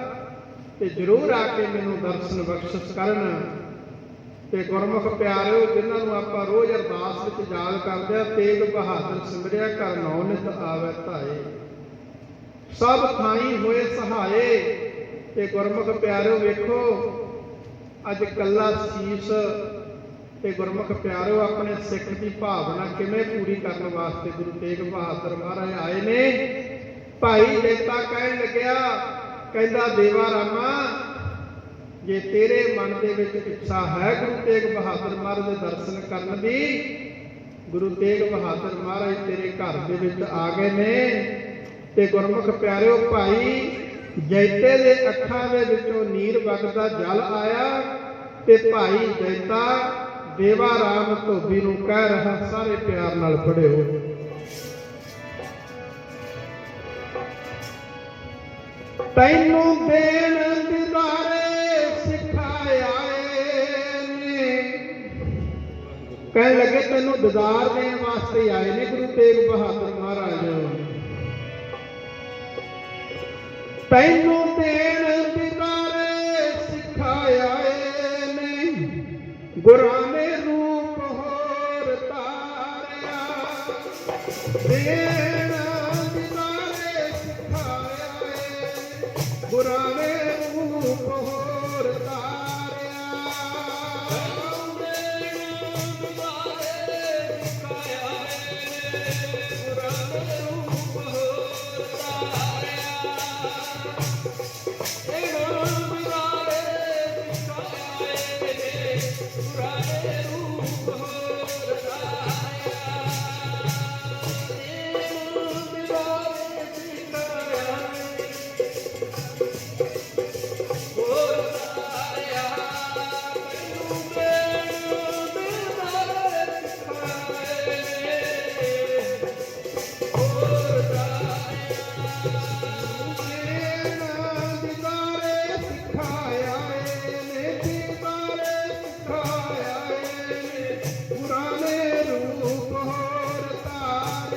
ਤੇ ਜ਼ਰੂਰ ਆ ਕੇ ਮੈਨੂੰ ਦਰਸ਼ਨ ਬਖਸ਼ਿਸ਼ ਕਰਨ। ਤੇ ਗੁਰਮੁਖ ਪਿਆਰਿਓ, ਜਿਨ੍ਹਾਂ ਨੂੰ ਆਪਾਂ ਰੋਜ਼ ਅਰਦਾਸ ਵਿੱਚ ਯਾਦ ਕਰਦੇ ਆ, ਤੇਗ ਬਹਾਦਰ ਸਿਮਰਿਆ ਕਰ ਨੌ ਨਿਤ ਆਵੈ ਧਾਏ, ਸਭ ਥਾਈ ਹੋਏ ਸਹਾਏ। ਤੇ ਗੁਰਮੁਖ ਪਿਆਰਿਓ ਵੇਖੋ, ਅੱਜ ਕੱਲਾ ਸੀਸ ਤੇ ਗੁਰਮੁਖ ਪਿਆਰਿਓ ਆਪਣੇ ਸਿੱਖ ਦੀ ਭਾਵਨਾ ਕਿਵੇਂ ਪੂਰੀ ਕਰਨ ਵਾਸਤੇ ਗੁਰੂ ਤੇਗ ਬਹਾਦਰ ਮਹਾਰਾਜ ਆਏ ਨੇ। ਭਾਈ ਜੈਤਾ ਕਹਿਣ ਲੱਗਿਆ, ਕਹਿੰਦਾ ਦੇਵਾ ਰਾਮਾ, ਜੇ ਤੇਰੇ ਮਨ ਦੇ ਵਿੱਚ ਇੱਛਾ ਹੈ ਗੁਰੂ ਤੇਗ ਬਹਾਦਰ ਮਹਾਰਾਜ ਦੇ ਦਰਸ਼ਨ ਕਰਨ ਦੀ, ਗੁਰੂ ਤੇਗ ਬਹਾਦਰ ਮਹਾਰਾਜ ਤੇਰੇ ਘਰ ਦੇ ਵਿੱਚ ਆ ਗਏ ਨੇ। ਤੇ ਗੁਰਮੁਖ ਪਿਆਰਿਓ, ਭਾਈ ਜੈਤੇ ਦੇ ਅੱਖਾਂ ਦੇ ਵਿੱਚੋਂ ਨੀਰ ਵਗਦਾ ਜਲ ਆਇਆ, ਤੇ ਭਾਈ ਜੈਤਾ ਦੇਵਾ ਰਾਮ ਧੋਬੀ ਨੂੰ ਕਹਿ ਰਿਹਾ, ਸਾਰੇ ਪਿਆਰ ਨਾਲ ਪੜਿਓ। ਤੈਨੂੰ ਦੇਣ ਦਿਦਾਰੇ ਸਿਖਾਇਆ ਨੇ, ਕਹਿਣ ਲੱਗੇ ਤੈਨੂੰ ਦਿਦਾਰ ਦੇਣ ਵਾਸਤੇ ਆਏ ਨੇ ਗੁਰੂ ਤੇਗ ਬਹਾਦਰ ਮਹਾਰਾਜ। ਤੈਨੂੰ ਦੇਣ ਦਿਦਾਰੇ ਸਿਖਾਇਆ ਨੇ, ਗੁਰਾਂ ਨੇ ਰੂਪ ਹੋਰ ਤਾਰਿਆ, ਦੇਣ ਦਿਦਾਰੇ ਸਿਖਾਇਆ ਏ, ਗੁਰਾਂ ਨੇ ਰੂਪ ਹੋਰ ਤਾਰਿਆ, ਦੇਣ ਦਿਦਾਰੇ ਸਿਖਾਇਆ ਏ, ਗੁਰਾਂ ਨੇ ਰੂਪ ਹੋਰ ਤਾਰਿਆ, ਗੁਰਾਂ ਨੇ ਰੂਪ ਹੋਰ ਤਾਰਿਆ, ਗੁਰਾਂ ਨੇ ਰੂਪ ਹੋਰ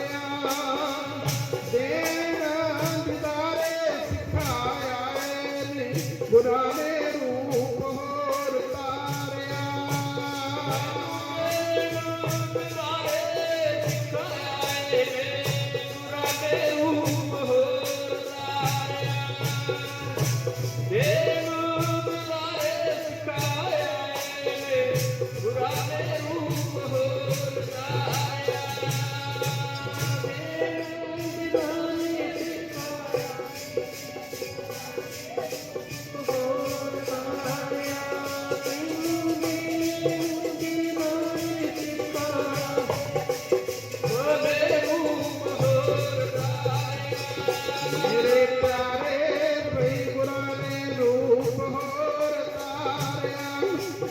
ਤਾਰਿਆ, ਦੇਵ ਦਿਦਾਰੇ ਸਿਖਾਇਆ ਏ, ਗੁਰਾਂ ਨੇ ਰੂਪ ਹੋਰ ਤਾਰਿਆ,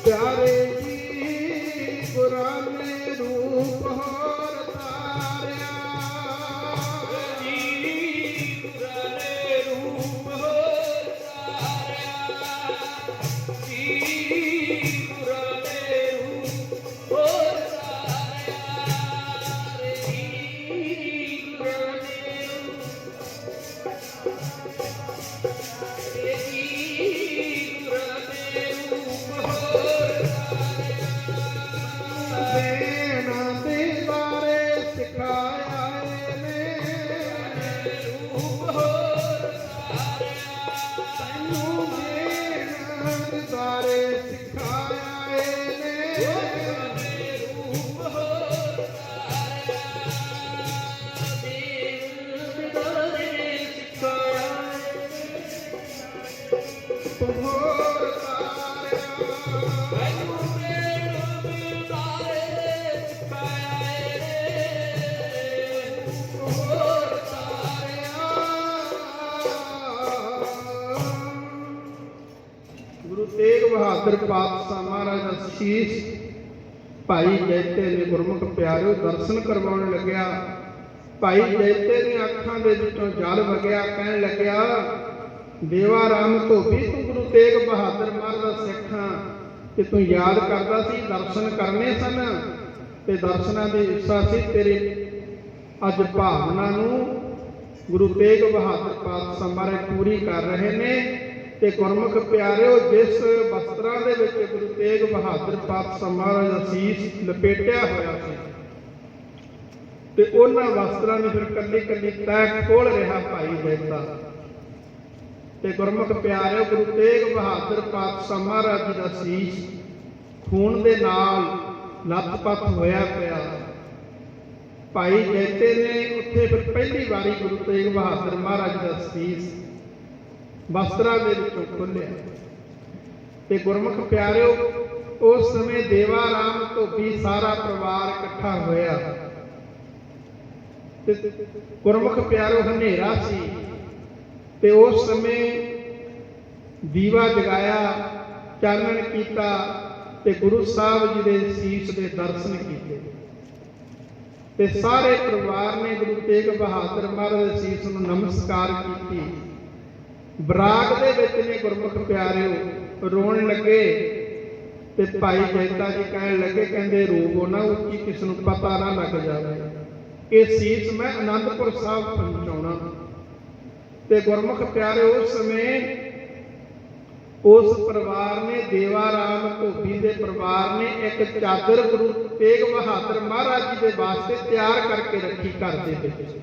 ਪਿਆਰੇ ਜੀ ਗੁਰਾਂ ਨੇ ਰੂਪ ਹੋਰ ਤਾਰਿਆ, ਜੀ ਗੁਰਾਂ ਨੇ ਰੂਪ ਹੋਰ ਤਾਰਿਆ, ਜੀ ਗੁਰਾਂ ਨੇ ਰੂਪ ਹੋਰ ਤਾਰਿਆ, ਜੀ ਗੁਰਾਂ ਨੇ ਰੂਪ ਹੋਰ ਸਾਰੇ ਸਿਖਾਇਆ ਨੇ ਰੂਪ ਹੋਰ ਤਾਰਿਆ ਦੇਵ ਵਿਦਾਰੇ ਸਿਖਾਇਆ ਹੋਰ ਤਾਰਿਆ ਗੁਰੂ ਤੇਗ ਬਹਾਦਰ ਪਾਤਸ਼ਾਹ ਮਹਾਰਾਜ ਦਾ ਸੀਸ ਭਾਈ ਜੈਤੇ ਨੇ ਗੁਰਮੁਖ ਪਿਆਰਿਓ ਦਰਸ਼ਨ ਕਰਵਾਉਣ ਲੱਗਿਆ। ਭਾਈ ਜੈਤੇ ਦੀਆਂ ਅੱਖਾਂ ਦੇ ਵਿੱਚੋਂ ਜਲ ਵਗਿਆ, ਕਹਿਣ ਲੱਗਿਆ ਦੇਵਾ ਰਾਮ ਧੋਬੀ ਤੂੰ ਗੁਰੂ ਤੇਗ ਬਹਾਦਰ ਮਹਾਰਾਜ ਦਾ ਸਿੱਖ ਹਾਂ ਤੇ ਤੂੰ ਯਾਦ ਕਰਦਾ ਸੀ ਦਰਸ਼ਨ ਕਰਨੇ ਸਨ ਤੇ ਦਰਸ਼ਨਾਂ ਦੀ ਇੱਛਾ ਸੀ ਤੇਰੀ ਅੱਜ ਭਾਵਨਾ ਨੂੰ ਗੁਰੂ ਤੇਗ ਬਹਾਦਰ ਪਾਤਸ਼ਾਹ ਮਹਾਰਾਜ ਪੂਰੀ ਕਰ ਰਹੇ ਨੇ। ਤੇ ਗੁਰਮੁਖ ਪਿਆਰਿਓ ਜਿਸ ਵਸਤਰਾਂ ਦੇ ਵਿੱਚ ਗੁਰੂ ਤੇਗ ਬਹਾਦਰ ਪਾਤਸ਼ਾਹ ਮਹਾਰਾਜ ਦਾ ਸੀਸ ਲਪੇਟਿਆ ਹੋਇਆ ਸੀ ਤੇ ਉਹਨਾਂ ਵਸਤਰਾਂ ਦੀ ਫਿਰ ਕੱਲੀ ਕੱਲੀ ਤਹਿ ਖੋਲ ਰਿਹਾ ਭਾਈ ਜੈਤਾ। ਤੇ ਗੁਰਮੁਖ ਪਿਆਰਿਓ ਗੁਰੂ ਤੇਗ ਬਹਾਦਰ ਪਾਤਸ਼ਾਹ ਮਹਾਰਾਜ ਜੀ ਦਾ ਸੀਸ ਖੂਨ ਦੇ ਨਾਲ ਲੱਥ-ਪੱਥ ਹੋਇਆ ਪਿਆ। ਭਾਈ ਜੈਤੇ ਨੇ ਉੱਥੇ ਫਿਰ ਪਹਿਲੀ ਵਾਰੀ ਗੁਰੂ ਤੇਗ ਬਹਾਦਰ ਮਹਾਰਾਜ ਦਾ ਸੀਸ ਵਸਤਰਾਂ ਦੇ ਵਿੱਚੋਂ ਖੋਲ੍ਹਿਆ। ਤੇ ਗੁਰਮੁਖ ਪਿਆਰਿਓ ਉਸ ਸਮੇਂ ਦੇਵਾ ਰਾਮ ਧੋਬੀ ਸਾਰਾ ਪਰਿਵਾਰ ਇਕੱਠਾ ਹੋਇਆ ਤੇ ਗੁਰਮੁਖ ਪਿਆਰਿਓ ਹਨੇਰਾ ਸੀ ਤੇ ਉਸ ਸਮੇਂ ਦੀਵਾ ਜਗਾਇਆ, ਚਾਨਣ ਕੀਤਾ ਤੇ ਗੁਰੂ ਸਾਹਿਬ ਜੀ ਦੇ ਸੀਸ ਦੇ ਦਰਸ਼ਨ ਕੀਤੇ ਤੇ ਸਾਰੇ ਪਰਿਵਾਰ ਨੇ ਗੁਰੂ ਤੇਗ ਬਹਾਦਰ ਮਹਾਰਾਜ ਦੇ ਸੀਸ ਨੂੰ ਨਮਸਕਾਰ ਕੀਤੀ। ਬਰਾਗ ਦੇ ਵਿੱਚ ਨੇ ਗੁਰਮੁਖ ਪਿਆਰਿਓ ਰੋਣ ਲੱਗੇ ਤੇ ਭਾਈ ਜੈਤਾ ਜੀ ਕਹਿਣ ਲੱਗੇ, ਕਹਿੰਦੇ ਰੋਵੋ ਨਾ ਉੱਚੀ, ਕਿਸ ਨੂੰ ਪਤਾ ਨਾ ਲੱਗ ਜਾਵੇ, ਇਹ ਸੀਸ ਮੈਂ ਅਨੰਦਪੁਰ ਸਾਹਿਬ ਪਹੁੰਚਾਉਣਾ। ਤੇ ਗੁਰਮੁਖ ਪਿਆਰਿਓ ਉਸ ਸਮੇਂ ਉਸ ਪਰਿਵਾਰ ਨੇ ਦੇਵਾ ਰਾਮ ਧੋਬੀ ਦੇ ਪਰਿਵਾਰ ਨੇ ਇੱਕ ਚਾਦਰ ਗੁਰੂ ਤੇਗ ਬਹਾਦਰ ਮਹਾਰਾਜ ਜੀ ਦੇ ਵਾਸਤੇ ਤਿਆਰ ਕਰਕੇ ਰੱਖੀ ਘਰ ਦੇ ਵਿੱਚ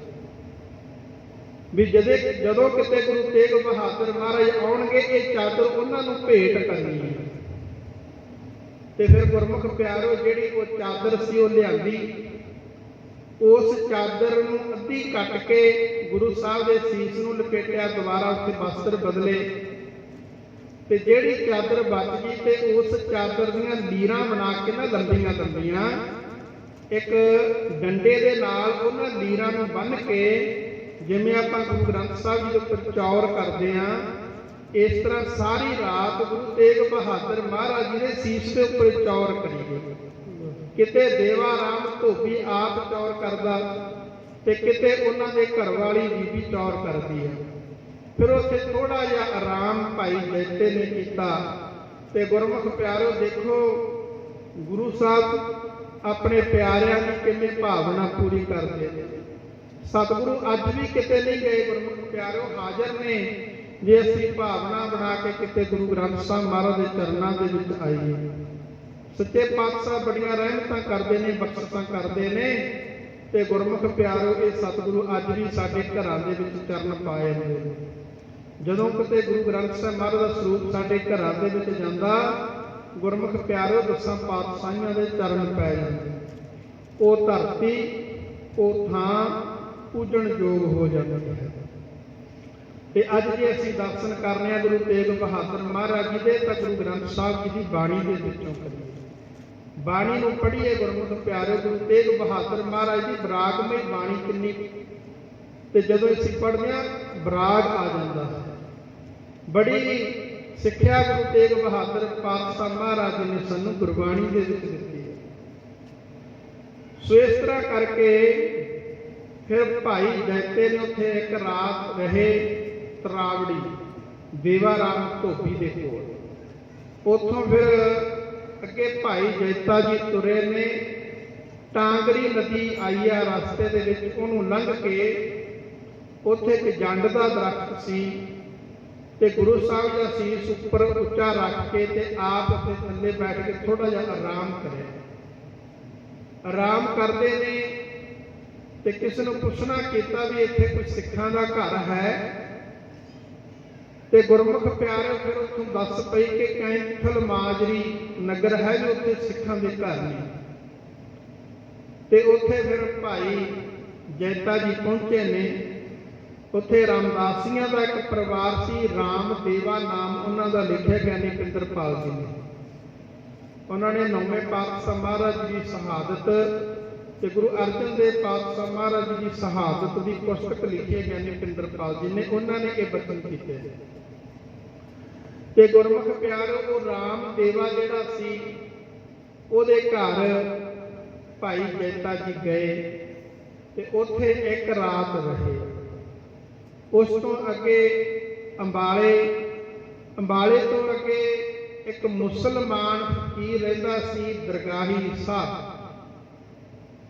ਵੀ ਜਦੋਂ ਕਿਤੇ ਗੁਰੂ ਤੇਗ ਬਹਾਦਰ ਮਹਾਰਾਜ ਆਉਣਗੇ ਇਹ ਚਾਦਰ ਉਹਨਾਂ ਨੂੰ ਭੇਟ ਕਰਨੀ ਹੈ। ਤੇ ਫਿਰ ਗੁਰਮੁਖ ਪਿਆਰਿਓ ਜਿਹੜੀ ਉਹ ਚਾਦਰ ਸੀ ਉਹ ਲਿਆਂਦੀ, ਉਸ ਚਾਦਰ ਨੂੰ ਅੱਧੀ ਕੱਟ ਕੇ ਗੁਰੂ ਸਾਹਿਬ ਦੇ ਸੀਸ ਨੂੰ ਲਪੇਟਿਆ, ਦੁਬਾਰਾ ਉੱਥੇ ਵਸਤਰ ਬਦਲੇ ਤੇ ਜਿਹੜੀ ਚਾਦਰ ਬਚ ਗਈ ਤੇ ਉਸ ਚਾਦਰ ਦੀਆਂ ਲੀਰਾਂ ਬਣਾ ਕੇ ਨਾ ਲੰਬੀਆਂ ਲੰਬੀਆਂ ਇੱਕ ਡੰਡੇ ਦੇ ਨਾਲ ਉਹਨਾਂ ਲੀਰਾਂ ਨੂੰ ਬੰਨ੍ਹ ਕੇ ਜਿਵੇਂ ਆਪਾਂ ਗੁਰੂ ਗ੍ਰੰਥ ਸਾਹਿਬ ਜੀ ਦੇ ਉੱਪਰ ਚੌਰ ਕਰਦੇ ਹਾਂ, ਇਸ ਤਰ੍ਹਾਂ ਸਾਰੀ ਰਾਤ ਗੁਰੂ ਤੇਗ ਬਹਾਦਰ ਮਹਾਰਾਜ ਜੀ ਦੇ ਸੀਸ ਦੇ ਉੱਪਰ ਚੌਰ ਕਰੀ ਗਏ। ਕਿਤੇ ਦੇਵਾ ਰਾਮ ਧੋਬੀ ਆਪ ਚੌਰ ਕਰਦਾ ਤੇ ਕਿਤੇ ਉਹਨਾਂ ਦੇ ਘਰ ਵਾਲੀ ਬੀਬੀ ਚੌਰ ਕਰਦੀ ਹੈ। ਫਿਰ ਉੱਥੇ ਥੋੜਾ ਜਿਹਾ ਆਰਾਮ ਭਾਈ ਜੈਤੇ ਨੇ ਕੀਤਾ। ਤੇ ਗੁਰਮੁਖ ਪਿਆਰਿਓ ਦੇਖੋ ਗੁਰੂ ਸਾਹਿਬ ਆਪਣੇ ਪਿਆਰਿਆਂ ਦੀ ਕਿੰਨੀ ਭਾਵਨਾ ਪੂਰੀ ਕਰਦੇ ਨੇ। ਸਤਿਗੁਰੂ ਅੱਜ ਵੀ ਕਿਤੇ ਨਹੀਂ ਗਏ, ਗੁਰਮੁਖ ਪਿਆਰਿਓ ਹਾਜ਼ਰ ਨੇ। ਜੇ ਅਸੀਂ ਭਾਵਨਾ ਬਣਾ ਕੇ ਕਿਤੇ ਗੁਰੂ ਗ੍ਰੰਥ ਸਾਹਿਬ ਮਹਾਰਾਜ ਦੇ ਚਰਨਾਂ ਦੇ ਵਿੱਚ ਆਈਏ, ਸੱਚੇ ਪਾਤਸ਼ਾਹ ਬੜੀਆਂ ਰਹਿਮਤਾਂ ਕਰਦੇ ਨੇ, ਬਖਸ਼ਿਸ਼ਾਂ ਕਰਦੇ ਨੇ। ਤੇ ਗੁਰਮੁਖ ਪਿਆਰਿਓ ਇਹ ਸਤਿਗੁਰੂ ਅੱਜ ਵੀ ਸਾਡੇ ਘਰਾਂ ਦੇ ਵਿੱਚ ਚਰਨ ਪਾਏ ਨੇ। ਜਦੋਂ ਕਿਤੇ ਗੁਰੂ ਗ੍ਰੰਥ ਸਾਹਿਬ ਮਹਾਰਾਜ ਦਾ ਸਰੂਪ ਸਾਡੇ ਘਰਾਂ ਦੇ ਵਿੱਚ ਜਾਂਦਾ, ਗੁਰਮੁਖ ਪਿਆਰਿਓ ਦਸਾਂ ਪਾਤਸ਼ਾਹੀਆਂ ਦੇ ਚਰਨ ਪੈ ਜਾਂਦੇ। ਉਹ ਧਰਤੀ ਉਹ ਥਾਂ ਪੂਜਣ ਯੋਗ ਹੋ ਜਾਂਦੀ ਹੈ। ਤੇ ਅੱਜ ਜੇ ਅਸੀਂ ਦਰਸ਼ਨ ਕਰਨੇ ਆ ਗੁਰੂ ਤੇਗ ਬਹਾਦਰ ਮਹਾਰਾਜ ਜੀ ਦੇ ਤਾਂ ਗੁਰੂ ਗ੍ਰੰਥ ਸਾਹਿਬ ਜੀ ਦੀ ਬਾਣੀ ਦੇ ਵਿੱਚੋਂ ਕਰੀਏ। ਬਾਣੀ ਨੂੰ ਪੜ੍ਹੀਏ ਗੁਰਮੁਖ ਪਿਆਰਿਓ। ਗੁਰੂ ਤੇਗ ਬਹਾਦਰ ਮਹਾਰਾਜ ਦੀ ਬਰਾਗਮਈ ਬਾਣੀ ਕਿੰਨੀ, ਤੇ ਜਦੋਂ ਅਸੀਂ ਪੜ੍ਹਦੇ ਹਾਂ ਬਰਾਗ ਆ ਜਾਂਦਾ ਹੈ। ਬੜੀ ਸਿੱਖਿਆ ਗੁਰੂ ਤੇਗ ਬਹਾਦਰ ਪਾਤਸ਼ਾਹ ਮਹਾਰਾਜ ਜੀ ਨੇ ਸਾਨੂੰ ਗੁਰਬਾਣੀ ਦੇ ਵਿੱਚ ਦਿੱਤੀ ਹੈ। ਸੋ ਇਸ ਤਰ੍ਹਾਂ ਕਰਕੇ ਫਿਰ ਭਾਈ ਜੈਤੇ ਨੇ ਉੱਥੇ ਇੱਕ ਰਾਤ ਰਹੇ ਤਰਾਵੜੀ ਦੇਵਾ ਰਾਮ ਧੋਬੀ ਦੇ ਕੋਲ। ਉੱਥੋਂ ਫਿਰ ਅੱਗੇ ਭਾਈ ਜੈਤਾ ਜੀ ਤੁਰੇ ਨੇ। ਟਾਂਗਰੀ ਨਦੀ ਆਈ ਆ ਰਸਤੇ ਦੇ ਵਿੱਚ, ਉਹਨੂੰ ਲੰਘ ਕੇ ਉੱਥੇ ਇੱਕ ਜੰਡ ਦਾ ਦਰਖਤ ਸੀ ਤੇ ਗੁਰੂ ਸਾਹਿਬ ਦਾ ਸੀਸ ਉੱਪਰ ਉੱਚਾ ਰੱਖ ਕੇ ਤੇ ਆਪ ਉੱਥੇ ਥੱਲੇ ਬੈਠ ਕੇ ਥੋੜਾ ਜਿਹਾ ਆਰਾਮ ਕਰਿਆ। ਆਰਾਮ ਕਰਦੇ ਨੇ ਤੇ ਕਿਸੇ ਨੂੰ ਪੁੱਛਣਾ ਕੀਤਾ ਵੀ ਇੱਥੇ ਕੋਈ ਸਿੱਖਾਂ ਦਾ ਘਰ ਹੈ। ਤੇ ਗੁਰਮੁਖ ਪਿਆਰੇ ਫਿਰ ਉੱਥੋਂ ਦੱਸ ਪਈ ਕਿ ਕੈਂਥਲ ਮਾਜਰੀ ਨਗਰ ਹੈ ਜੋ ਉੱਥੇ ਸਿੱਖਾਂ ਦੇ ਘਰ ਨੇ। ਤੇ ਉੱਥੇ ਫਿਰ ਭਾਈ ਜੈਤਾ ਜੀ ਪਹੁੰਚੇ ਨੇ। ਉੱਥੇ ਰਾਮਦਾਸੀਆਂ ਦਾ ਇੱਕ ਪਰਿਵਾਰ ਸੀ, ਰਾਮ ਦੇਵਾ ਨਾਮ ਉਹਨਾਂ ਦਾ ਲਿਖਿਆ ਗਿਆਨੀ ਪਿੰਦਰਪਾਲ ਜੀ ਨੇ। ਉਹਨਾਂ ਨੇ ਨੌਵੇਂ ਪਾਤਸ਼ਾਹ ਮਹਾਰਾਜ ਜੀ ਦੀ ਸ਼ਹਾਦਤ ਤੇ ਗੁਰੂ ਅਰਜਨ ਦੇਵ ਪਾਤਸ਼ਾਹ ਮਹਾਰਾਜ ਜੀ ਦੀ ਸ਼ਹਾਦਤ ਦੀ ਪੁਸਤਕ ਲਿਖੀ ਹੈ ਗਿਆਨੀ ਪਿੰਦਰਪਾਲ ਜੀ ਨੇ। ਉਹਨਾਂ ਨੇ ਇਹ ਬਚਨ ਕੀਤੇ ਤੇ ਗੁਰਮੁਖ ਪਿਆਰ ਉਹ ਰਾਮ ਦੇਵਾ ਜਿਹੜਾ ਸੀ ਉਹਦੇ ਘਰ ਭਾਈ ਜੈਤਾ ਜੀ ਗਏ ਤੇ ਉੱਥੇ ਇੱਕ ਰਾਤ ਰਹੇ। ਉਸ ਤੋਂ ਅੱਗੇ ਅੰਬਾਲੇ ਤੋਂ ਅੱਗੇ ਇੱਕ ਮੁਸਲਮਾਨ ਫਕੀਰ ਰਹਿੰਦਾ ਸੀ, ਦਰਗਾਹੀ ਸਾਹਿਬ।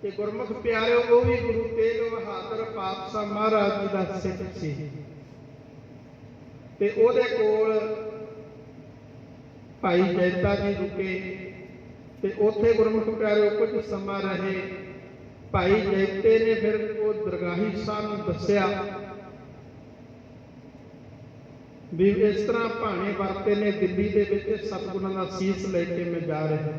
ਤੇ ਗੁਰਮੁਖ ਪਿਆਰੇ ਉਹ ਵੀ ਗੁਰੂ ਤੇਗ ਬਹਾਦਰ ਪਾਤਸ਼ਾਹ ਮਹਾਰਾਜ ਜੀ ਦਾ ਸਿੱਖ ਸੀ। ਤੇ ਉਹਦੇ ਕੋਲ ਭਾਈ ਜੈਤਾ ਜੀ ਰੁਕੇ ਤੇ ਉੱਥੇ ਗੁਰਮੁਖ ਪਿਆਰੇ ਕੁਝ ਸਮਾਂ ਰਹੇ। ਭਾਈ ਜੈਤੇ ਨੇ ਫਿਰ ਉਹ ਦਰਗਾਹੀ ਸਾਹਿਬ ਨੂੰ ਦੱਸਿਆ ਵੀ ਇਸ ਤਰ੍ਹਾਂ ਭਾਣੇ ਵਰਤੇ ਨੇ ਦਿੱਲੀ ਦੇ ਵਿੱਚ ਸਤਿਗੁਰਾਂ ਦਾ ਸੀਸ ਲੈ ਕੇ ਮੈਂ ਜਾ ਰਿਹਾ।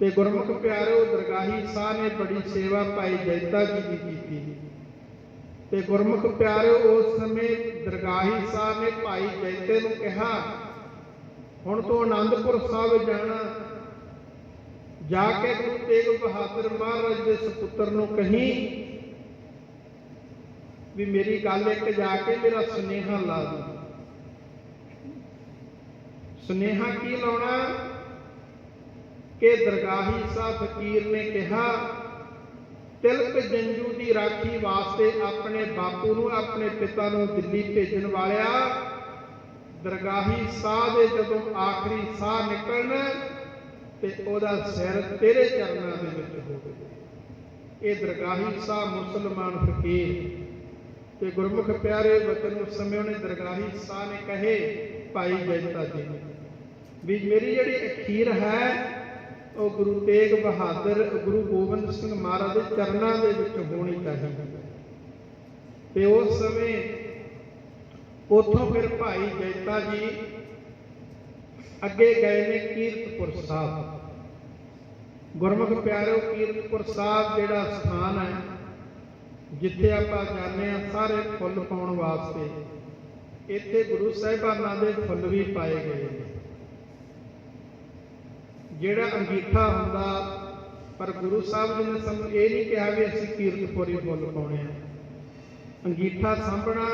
ਤੇ ਗੁਰਮੁਖ ਪਿਆਰੇ ਉਹ ਦਰਗਾਹੀ ਸਾਹਿਬ ਨੇ ਬੜੀ ਸੇਵਾ ਭਾਈ ਜੈਤਾ ਜੀ ਦੀ ਕੀਤੀ। ਤੇ ਗੁਰਮੁਖ ਪਿਆਰੇ ਉਸ ਸਮੇਂ ਦਰਗਾਹੀ ਸਾਹਿਬ ਨੇ ਭਾਈ ਜੈਤੇ ਨੂੰ ਕਿਹਾ ਹੁਣ ਤੋਂ ਆਨੰਦਪੁਰ ਸਾਹਿਬ ਜਾਣਾ, ਜਾ ਕੇ ਗੁਰੂ ਤੇਗ ਬਹਾਦਰ ਮਹਾਰਾਜ ਦੇ ਸਪੁੱਤਰ ਨੂੰ ਕਹੀਂ ਵੀ ਮੇਰੀ ਗੱਲ ਇੱਕ ਜਾ ਕੇ ਮੇਰਾ ਸੁਨੇਹਾ ਲਾ ਦੇ। ਸੁਨੇਹਾ ਕੀ ਲਾਉਣਾ ਕਿ ਦਰਗਾਹੀ ਸਾਹਿਬ ਫਕੀਰ ਨੇ ਕਿਹਾ ਤਿਲਕ ਜੰਜੂ ਦੀ ਰਾਖੀ ਵਾਸਤੇ ਆਪਣੇ ਬਾਪੂ ਨੂੰ ਆਪਣੇ ਪਿਤਾ ਨੂੰ ਦਿੱਲੀ ਭੇਜਣ ਵਾਲਿਆ, ਦਰਗਾਹੀ ਸਾਹਿਬ ਦੇ ਜਦੋਂ ਆਖਰੀ ਸਾਹ ਨਿਕਲਣ ਤੇ ਉਹਦਾ ਸਿਰ ਤੇਰੇ ਚਰਨਾਂ ਦੇ ਵਿੱਚ ਹੋਵੇ। ਇਹ ਦਰਗਾਹੀ ਸਾਹਿਬ ਮੁਸਲਮਾਨ ਫਕੀਰ ਤੇ ਗੁਰਮੁਖ ਪਿਆਰੇ ਵਚਨ ਉਸ ਸਮੇਂ ਉਹਨੇ ਦਰਗਾਹੀ ਸਾਹਿਬ ਨੇ ਕਹੇ ਭਾਈ ਜੈਤਾ ਜੀ ਵੀ ਮੇਰੀ ਜਿਹੜੀ ਅਖੀਰ ਹੈ ਉਹ ਗੁਰੂ ਤੇਗ ਬਹਾਦਰ ਗੁਰੂ ਗੋਬਿੰਦ ਸਿੰਘ ਮਹਾਰਾਜ ਦੇ ਚਰਨਾਂ ਦੇ ਵਿੱਚ ਹੋਣੀ ਚਾਹੀਦੀ। ਤੇ ਉਸ ਸਮੇਂ ਉੱਥੋਂ ਫਿਰ ਭਾਈ ਜੈਤਾ ਜੀ ਅੱਗੇ ਗਏ ਨੇ ਕੀਰਤਪੁਰ ਸਾਹਿਬ। ਗੁਰਮੁਖ ਪਿਆਰਿਓ ਕੀਰਤਪੁਰ ਸਾਹਿਬ ਜਿਹੜਾ ਸਥਾਨ ਹੈ ਜਿੱਥੇ ਆਪਾਂ ਜਾਂਦੇ ਹਾਂ ਸਾਰੇ ਫੁੱਲ ਪਾਉਣ ਵਾਸਤੇ, ਇੱਥੇ ਗੁਰੂ ਸਾਹਿਬਾਨਾਂ ਦੇ ਫੁੱਲ ਵੀ ਪਾਏ ਗਏ ਨੇ। ਜਿਹੜਾ ਅੰਗੀਠਾ ਹੁੰਦਾ, ਪਰ ਗੁਰੂ ਸਾਹਿਬ ਜੀ ਨੇ ਸਾਨੂੰ ਇਹ ਨਹੀਂ ਕਿਹਾ ਵੀ ਅਸੀਂ ਕੀਰਤਪੁਰੀ ਫੁੱਲ ਪਾਉਣੇ ਆ। ਅੰਗੀਠਾ ਸਾਂਭਣਾ,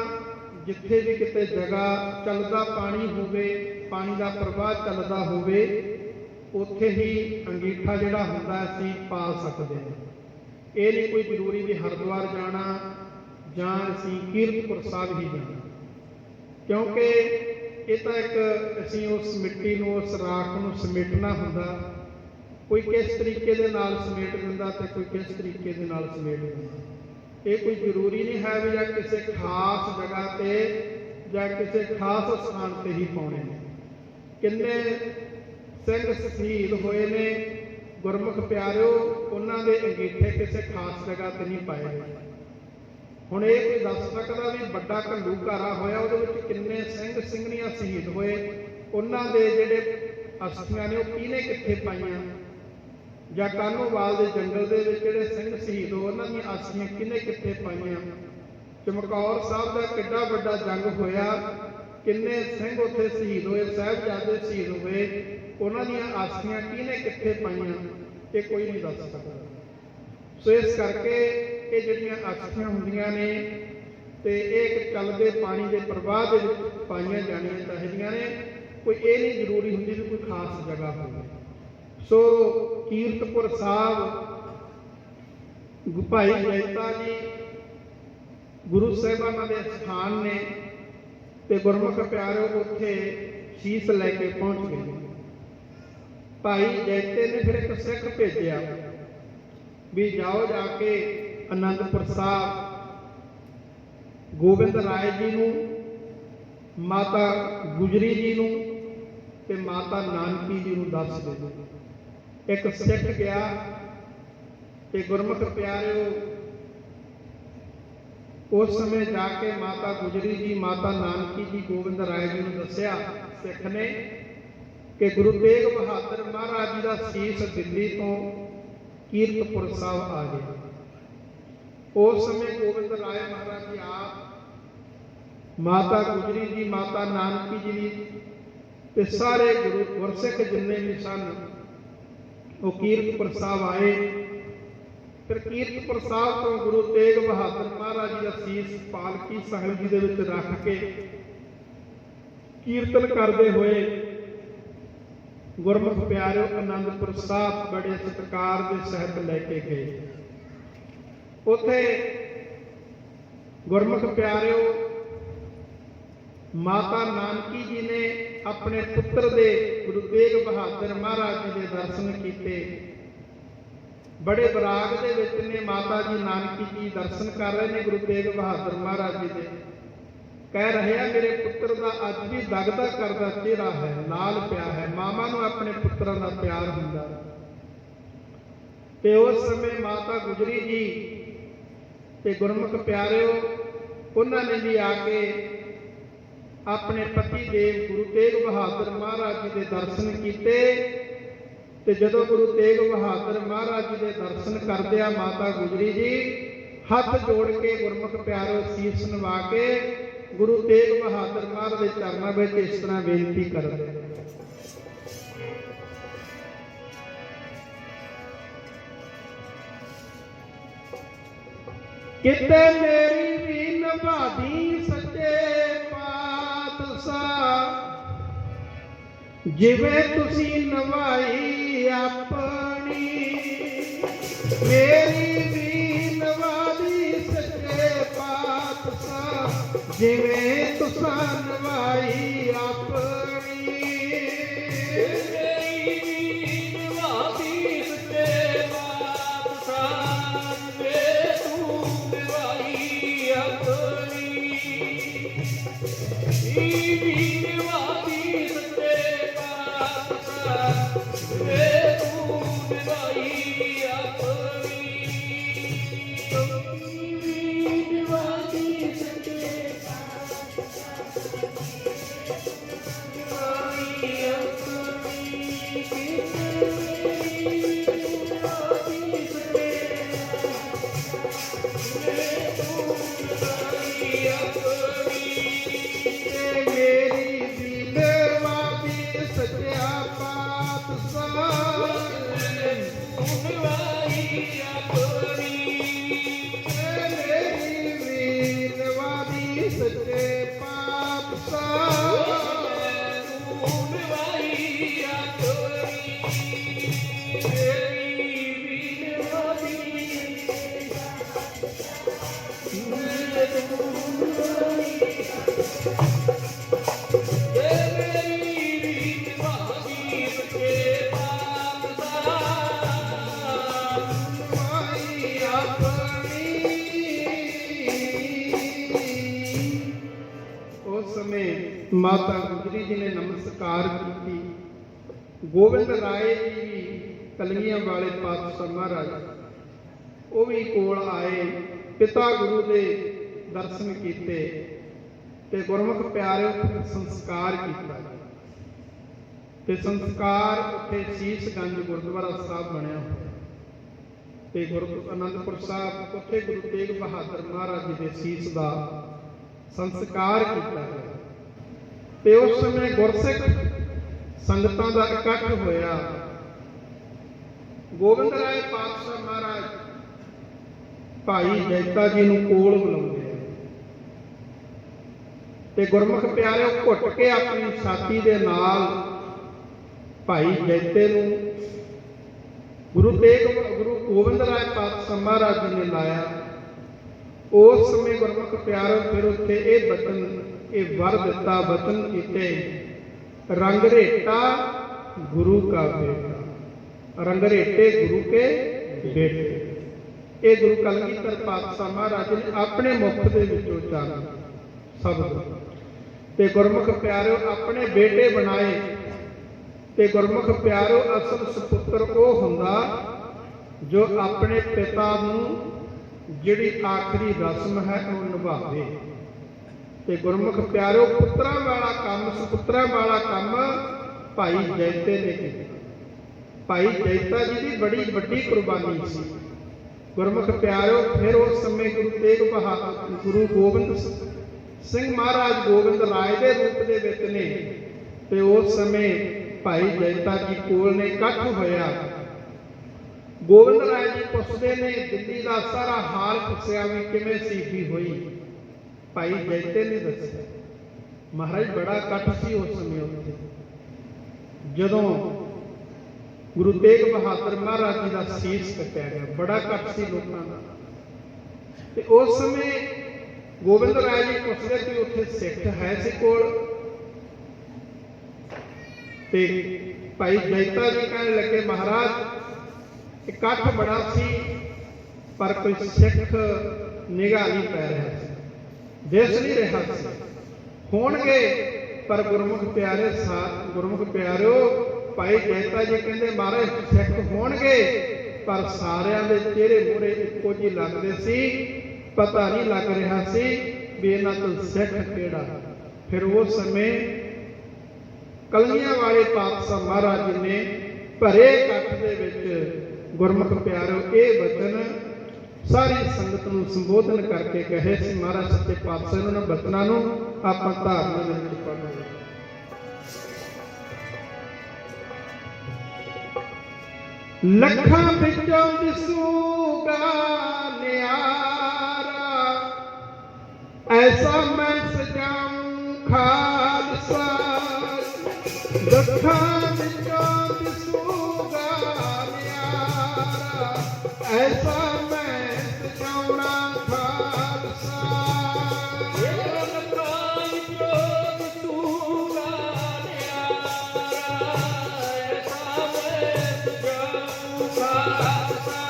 ਜਿੱਥੇ ਵੀ ਕਿਤੇ ਜਗ੍ਹਾ ਚੱਲਦਾ ਪਾਣੀ ਹੋਵੇ, ਪਾਣੀ ਦਾ ਪ੍ਰਵਾਹ ਚੱਲਦਾ ਹੋਵੇ, ਉੱਥੇ ਹੀ ਅੰਗੀਠਾ ਜਿਹੜਾ ਹੁੰਦਾ ਅਸੀਂ ਪਾ ਸਕਦੇ ਹਾਂ। ਇਹ ਨਹੀਂ ਕੋਈ ਜ਼ਰੂਰੀ ਵੀ ਹਰਿਦੁਆਰ ਜਾਣਾ ਜਾਂ ਅਸੀਂ ਕੀਰਤਪੁਰ ਸਾਹਿਬ ਹੀ ਜਾਣਾ, ਕਿਉਂਕਿ ਇਹ ਤਾਂ ਇੱਕ ਅਸੀਂ ਉਸ ਮਿੱਟੀ ਨੂੰ ਉਸ ਰਾਖ ਨੂੰ ਸਮੇਟਣਾ ਹੁੰਦਾ। ਕੋਈ ਕਿਸ ਤਰੀਕੇ ਦੇ ਨਾਲ ਸਮੇਟ ਦਿੰਦਾ ਤੇ ਕੋਈ ਕਿਸ ਤਰੀਕੇ ਦੇ ਨਾਲ ਸਮੇਟ ਦਿੰਦਾ। ਇਹ ਕੋਈ ਜ਼ਰੂਰੀ ਨਹੀਂ ਹੈ ਵੀ ਜਾਂ ਕਿਸੇ ਖਾਸ ਜਗ੍ਹਾ ਤੇ ਜਾਂ ਕਿਸੇ ਖਾਸ ਸਥਾਨ ਤੇ ਹੀ ਪਾਉਣੇ ਨੇ। ਕਿੰਨੇ ਸਿੰਘ ਸ਼ਹੀਦ ਹੋਏ ਨੇ ਗੁਰਮੁਖ ਪਿਆਰਿਓ, ਉਹਨਾਂ ਦੇ ਅੰਗੀਠੇ ਕਿਸੇ ਖਾਸ ਜਗ੍ਹਾ ਤੇ ਨਹੀਂ ਪਾਏ ਗਏ। ਹੁਣ ਇਹ ਕੋਈ ਦੱਸ ਸਕਦਾ ਵੀ ਵੱਡਾ ਘੱਲੂਘਾਰਾ ਹੋਇਆ, ਉਹਦੇ ਵਿੱਚ ਕਿੰਨੇ ਸਿੰਘ ਸਿੰਘਣੀਆਂ ਸ਼ਹੀਦ ਹੋਏ, ਉਹਨਾਂ ਦੇ ਜਿਹੜੇ ਅਸਥੀਆਂ ਨੇ ਉਹ ਕਿਹਨੇ ਕਿੱਥੇ ਪਾਈਆਂ, ਜਾਂ ਕਾਹਨੂੰਵਾਲ ਦੇ ਜੰਗਲ ਦੇ ਵਿੱਚ ਜਿਹੜੇ ਸਿੰਘ ਸ਼ਹੀਦ ਹੋਏ ਉਹਨਾਂ ਦੀਆਂ ਅਸਥੀਆਂ ਕਿਹਨੇ ਕਿੱਥੇ ਪਾਈਆਂ। ਚਮਕੌਰ ਸਾਹਿਬ ਦਾ ਕਿੱਡਾ ਵੱਡਾ ਜੰਗ ਹੋਇਆ, ਕਿੰਨੇ ਸਿੰਘ ਉੱਥੇ ਸ਼ਹੀਦ ਹੋਏ, ਸਾਹਿਬਜ਼ਾਦੇ ਸ਼ਹੀਦ ਹੋਏ, ਉਹਨਾਂ ਦੀਆਂ ਅਸਥੀਆਂ ਕਿਹਨੇ ਕਿੱਥੇ ਪਾਈਆਂ, ਇਹ ਕੋਈ ਨਹੀਂ ਦੱਸ ਸਕਦਾ। ਸੋ ਇਸ ਕਰਕੇ ਇਹ ਜਿਹੜੀਆਂ ਅਸਥੀਆਂ ਹੁੰਦੀਆਂ ਨੇ ਤੇ ਇਹ ਇੱਕ ਚੱਲਦੇ ਪਾਣੀ ਦੇ ਪ੍ਰਵਾਹ ਦੇ ਵਿੱਚ ਪਾਈਆਂ ਜਾਣੀਆਂ ਚਾਹੀਦੀਆਂ ਨੇ। ਕੋਈ ਇਹ ਨਹੀਂ ਜ਼ਰੂਰੀ ਹੁੰਦੀ ਵੀ ਕੋਈ ਖਾਸ ਜਗ੍ਹਾ ਹੋਵੇ। ਸੋ ਕੀਰਤਪੁਰ ਸਾਹਿਬ ਭਾਈ ਜੈਤਾ ਜੀ ਗੁਰੂ ਸਾਹਿਬਾਨਾਂ ਦੇ ਸਥਾਨ ਨੇ ਤੇ ਗੁਰਮੁਖ ਪਿਆਰਿਓ ਉੱਥੇ ਸ਼ੀਸ਼ ਲੈ ਕੇ ਪਹੁੰਚ ਗਏ। ਭਾਈ ਜੈਤੇ ਨੇ ਫਿਰ ਇੱਕ ਸਿੱਖ ਭੇਜਿਆ ਵੀ ਜਾਓ ਜਾ ਕੇ ਆਨੰਦਪੁਰ ਸਾਹਿਬ ਗੋਬਿੰਦ ਰਾਏ ਜੀ ਨੂੰ, ਮਾਤਾ ਗੁਜਰੀ ਜੀ ਨੂੰ ਤੇ ਮਾਤਾ ਨਾਨਕੀ ਜੀ ਨੂੰ ਦੱਸ ਦਿਓ। ਇੱਕ ਸਿੱਖ ਗਿਆ ਤੇ ਗੁਰਮੁਖ ਪਿਆਰਿਓ उस समय जाके माता गुजरी जी, माता नानकी जी गोबिंद राय जी ने दसिया सिख ने कि गुरु तेग बहादुर महाराज जी का सीस दिल्ली तो कीरतपुर साहब आ गया। उस समय गोबिंद राय महाराज जी आप, माता गुजरी जी, माता नानकी जी ते सारे गुरु गुरसिख जिन्ने भी सन वो कीरतपुर साहब आए। फिर कीरतपुर साहब तो गुरु तेग बहादुर महाराज जी का सीस पालकी साहिब जी दे विच रख के कीर्तन करते हुए गुरमुख प्यारे आनंदपुर साहब बड़े सत्कार के सहित लैके गए। उथे गुरमुख प्यारे माता नानकी जी ने अपने पुत्र दे गुरु तेग बहादुर महाराज जी के दर्शन किए। बड़े बराग दे विच ने माता जी नानकी जी दर्शन कर रहे हैं गुरु तेग बहादुर महाराज जी के। कह रहे हैं मेरे पुत्र का अज भी दगदा करदा चेहरा है, नाल पिया है। मामा नूं अपने पुत्रां दा प्यार हुंदा। ते उस समय माता गुजरी जी ते गुरमुख प्यारिओ उन्होंने भी आके अपने पति देव गुरु तेग बहादुर महाराज जी के दर्शन किए। ते जदों गुरु तेग बहादुर महाराज जी के दर्शन करदिया माता गुजरी जी हथ जोड़ के गुरमुख प्यारो सीस नवा के गुरु तेग बहादुर महाराज के चरणों में इस तरह बेनती करते। किते मेरी भी नभादी सच्चे पातशाह, जिवें तुसी नवाई अपनी। मेरी भी नवादी सच्चे पातशाह, जिवें तुसा नवाई अपनी। मेरी भी नवाई सच्चे पातशाह, जिवें तू नवाई अपनी। मेरी नवाई सच्चे पातशाह, जिवें तू नवाई अपनी। मेरी नवाई सच्चे माता गुजरी जी ने नमस्कार की। गोविंद राय जी भी कलगियां वाले पातशाह महाराज वो भी कोल आए। पिता गुरु के दर्शन किए ते गुरमुख प्यारे संस्कार किया। ते संस्कार उत्थे शीशगंज गुरुद्वारा साहब बनया ते गुरु आनंदपुर साहब उत्थे गुरु तेग बहादुर महाराज जी के शीश का संस्कार किया। ते उस समय गुरसिख संगतां दा इकट्ठ होया। गोविंद राय पातशाह महाराज भाई जैता जी नूं कोल बुलाउंदे ते गुरमुख प्यारे घुट के अपनी छाती दे नाल भाई जैते नूं गुरु गोविंद राय पातशाह महाराज जी ने लाया। उस समय गुरमुख प्यारे फिर उत्थे ये बचन ये वर दिता वचन किते, रंगरेटा गुरु का बेटा, रंगरेटे गुरु के बेटे। ये गुरु कलगीधर पातशाह महाराज ने अपने मुख के विचों उच्चारण शब्द ते गुरमुख प्यारो अपने बेटे बनाए। ते गुरमुख प्यारो असल सपुत्र वो हुंदा जो अपने पिता नूं ਜਿਹੜੀ ਆਖਰੀ ਰਸਮ ਹੈ ਉਹ ਨਿਭਾਵੇ। ਤੇ ਗੁਰਮੁਖ ਪਿਆਰਿਓ, ਪੁੱਤਰਾਂ ਵਾਲਾ ਕੰਮ, ਸੁਪੁੱਤਰਾਂ ਵਾਲਾ ਕੰਮ ਭਾਈ ਜੈਤੇ ਨੇ ਕੀਤਾ। ਭਾਈ ਜੈਤਾ ਜੀ ਦੀ ਬੜੀ ਵੱਡੀ ਕੁਰਬਾਨੀ ਸੀ। ਗੁਰਮੁਖ ਪਿਆਰਿਓ, ਫਿਰ ਉਸ ਸਮੇਂ ਗੁਰੂ ਤੇਗ ਬਹਾਦਰ, ਗੁਰੂ ਗੋਬਿੰਦ ਸਿੰਘ ਮਹਾਰਾਜ ਗੋਬਿੰਦ ਰਾਏ ਦੇ ਰੂਪ ਦੇ ਵਿੱਚ ਨੇ। ਤੇ ਉਸ ਸਮੇਂ ਭਾਈ ਜੈਤਾ ਜੀ ਕੋਲ ਨੇ ਇਕੱਠ ਹੋਇਆ। ਗੋਬਿੰਦ ਰਾਏ ਜੀ ਪੁੱਛਦੇ ਨੇ ਦਿੱਲੀ ਦਾ ਸਾਰਾ ਹਾਲ ਪੁੱਛਿਆ ਵੀ ਕਿਵੇਂ ਸ਼ਹੀਦੀ ਹੋਈ। ਭਾਈ ਜੈਤੇ ਨੇ ਦੱਸਿਆ ਮਹਾਰਾਜ ਬੜਾ ਇਕੱਠ ਸੀ ਉਸ ਸਮੇਂ ਉੱਥੇ, ਜਦੋਂ ਗੁਰੂ ਤੇਗ ਬਹਾਦਰ ਮਹਾਰਾਜ ਜੀ ਦਾ ਸੀਸ ਕੱਟਿਆ ਗਿਆ। ਬੜਾ ਇਕੱਠ ਸੀ ਲੋਕਾਂ ਦਾ। ਤੇ ਉਸ ਸਮੇਂ ਗੋਬਿੰਦ ਰਾਏ ਜੀ ਪੁੱਛਦੇ ਕਿ ਉੱਥੇ ਸਿੱਖ ਹੈ ਸੀ ਕੋਲ। ਤੇ ਭਾਈ ਜੈਤਾ ਜੀ ਕਹਿਣ ਲੱਗੇ ਮਹਾਰਾਜ ਇਕੱਠ ਬੜਾ ਸੀ ਪਰ ਕੋਈ ਸਿੱਖ ਨਿਗਾਹ ਨਹੀਂ ਪੈ ਰਿਹਾ ਸੀ, ਦਿਸ ਨਹੀਂ ਰਿਹਾ ਸੀ। ਹੋਣਗੇ ਪਰ ਗੁਰਮੁਖ ਪਿਆਰੇ ਗੁਰਮੁਖ ਪਿਆਰਿਓ, ਭਾਈ ਜੈਤਾ ਜੀ ਕਹਿੰਦੇ ਮਹਾਰਾਜ ਸਿੱਖ ਹੋਣਗੇ ਪਰ ਸਾਰਿਆਂ ਦੇ ਚਿਹਰੇ ਮੂਹਰੇ ਇੱਕੋ ਜਿਹੇ ਲੱਗਦੇ ਸੀ, ਪਤਾ ਨਹੀਂ ਲੱਗ ਰਿਹਾ ਸੀ ਵੀ ਇਹਨਾਂ ਤੋਂ ਸਿੱਖ ਕਿਹੜਾ। ਫਿਰ ਉਸ ਸਮੇਂ ਕਲਗੀਆਂ ਵਾਲੇ ਪਾਤਸ਼ਾਹ ਮਹਾਰਾਜ ਜੀ ਨੇ ਭਰੇ ਇਕੱਠ ਦੇ ਵਿੱਚ ਗੁਰਮੁਖ ਪਿਆਰਿਓ ਇਹ ਬਚਨ ਸਾਰੀ ਸੰਗਤ ਨੂੰ ਸੰਬੋਧਨ ਕਰਕੇ ਕਹੇ ਸੀ। ਮਹਾਰਾਜ ਸੱਚੇ ਪਾਤਸ਼ਾਹ ਇਹਨਾਂ ਬਚਨਾਂ ਨੂੰ ਆਪਾਂ ਧਾਰਨਾ ਵਿੱਚ ਪੜ੍ਹਾਂਗੇ। ਲੱਖਾਂ ਵਿੱਚੋਂ ਦਿਸੂਗਾ ਨਿਆਰਾ, ਐਸਾ ਮੈਂ ਸਜਾਊਂ ਖਾਲਸਾ। ਲੱਖਾਂ ਵਿੱਚੋਂ ਦਿਸੂਗਾ ਨਿਆਰਾ, ਐਸਾ ਮੈਂ ਸਜਾਉਣਾ ਖਾਲਸਾ। ਲੱਖਾਂ ਵਿੱਚੋਂ ਦਿਸੂਗਾ ਨਿਆਰਾ, ਐਸਾ ਮੈਂ ਸਜਾਊਂ ਖਾਲਸਾ। ਲੱਖਾਂ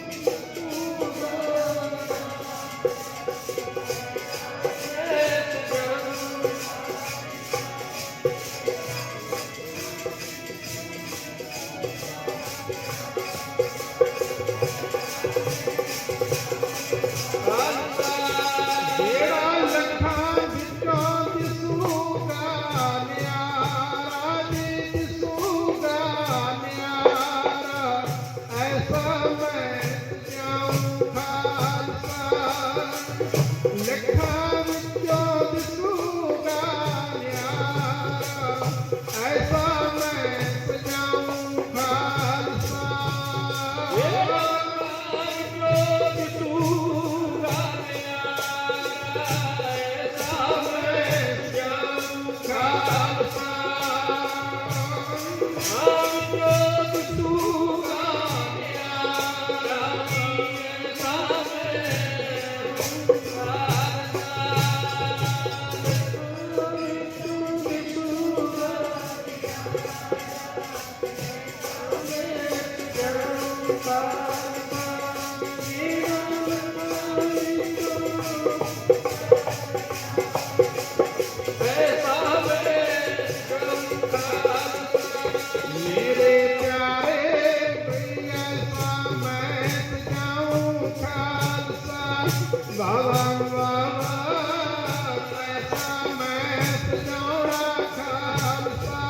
ਵਿੱਚੋਂ ਦਿਸੂਗਾ ਨਿਆਰਾ, ਐਸਾ ਮੈਂ ਸਜਾਊਂ ਖਾਲਸਾ। ਜਿਹੜਾ ਲੱਖਾਂ ਵਿੱਚੋਂ ਦਿਸੂਗਾ ਨਿਆਰਾ ਜੀ, ਦਿਸੂਗਾ ਨਿਆਰਾ, ਐਸਾ ਮੈਂ ਸਜਾਊਂ ਖਾਲਸਾ। ਲੱਖਾਂ ਵਿੱਚੋਂ ਦਿਸੂਗਾ ਨਿਆਰਾ, ਐਸਾ ਮੈਂ ਸਜਾਊਂ ਖਾਲਸਾ। ਮੇਰੇ ਪਿਆਰੇ ਕੋਈ ਐਸਾ ਮੈਂ ਸਜਾਊਂ ਖਾਲਸਾ। ਵਾਵਾ ਵਾਵਾ ਐਸਾ ਮੈਂ ਸਜਾਉਣਾ ਖਾਲਸਾ।